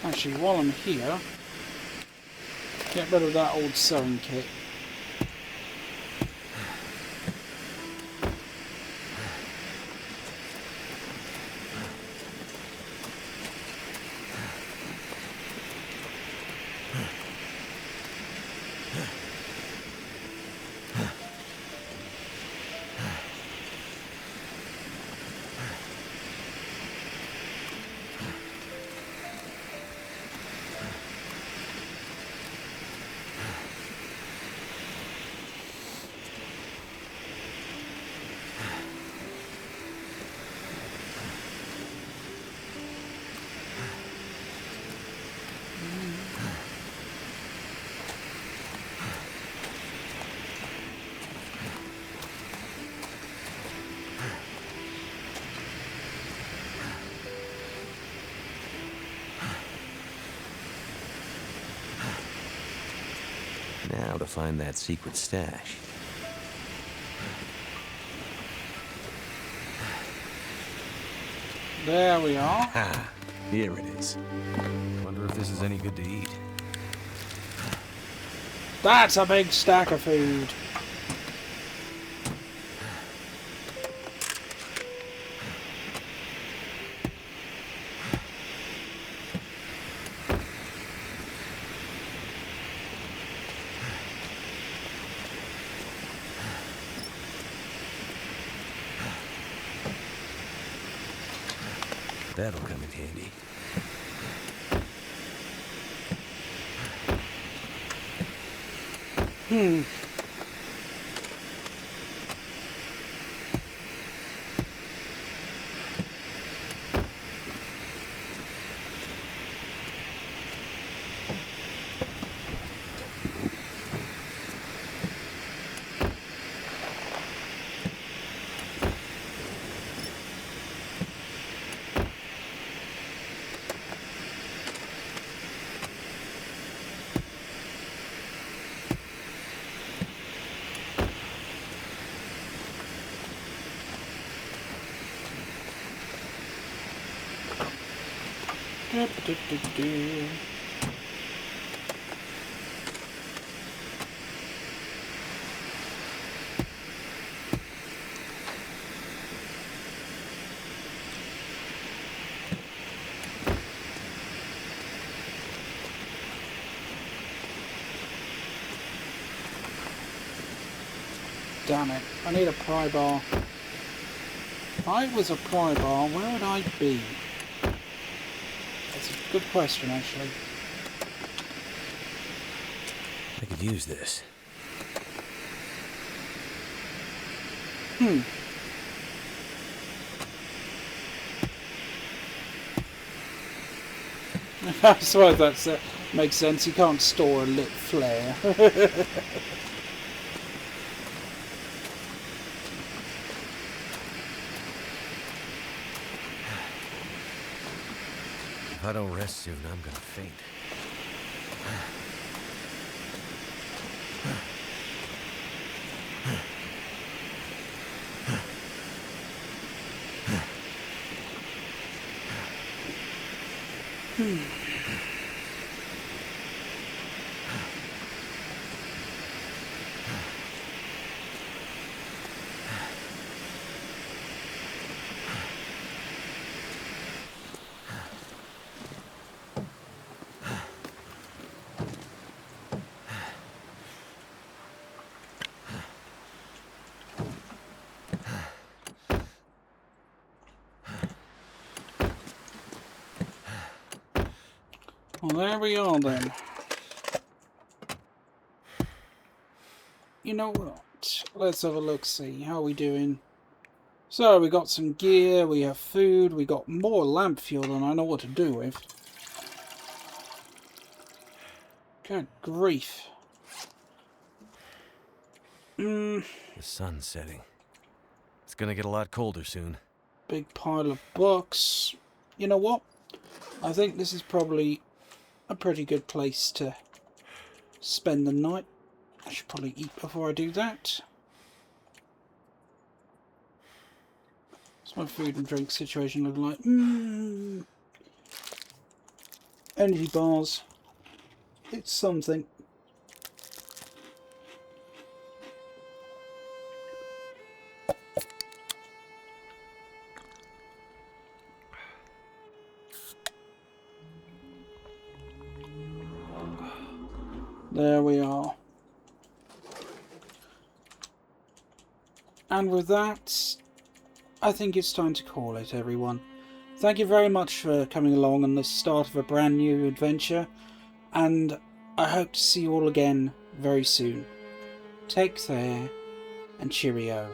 Actually, while I'm here, get rid of that old sewing kit.
Now to find that secret stash.
There we are.
Ah, here it is. Wonder if this is any good to eat.
That's a big stack of food.
That'll come in handy.
Do-do-do-do. Damn it, I need a pry bar. If I was a pry bar, where would I be? That's a good question, actually.
I could use this.
I suppose that makes sense. You can't store a lit flare.
If I don't rest soon, I'm gonna faint.
Well, there we are then. You know what? Let's have a look, see. How are we doing? So, we got some gear, we have food, we got more lamp fuel than I know what to do with. Good grief.
The sun's setting. It's gonna get a lot colder soon.
Big pile of books. You know what? I think this is probably a pretty good place to spend the night. I should probably eat before I do that. What's my food and drink situation look like? Energy bars. It's something. There we are. And with that, I think it's time to call it, everyone. Thank you very much for coming along on the start of a brand new adventure, and I hope to see you all again very soon. Take care, and cheerio.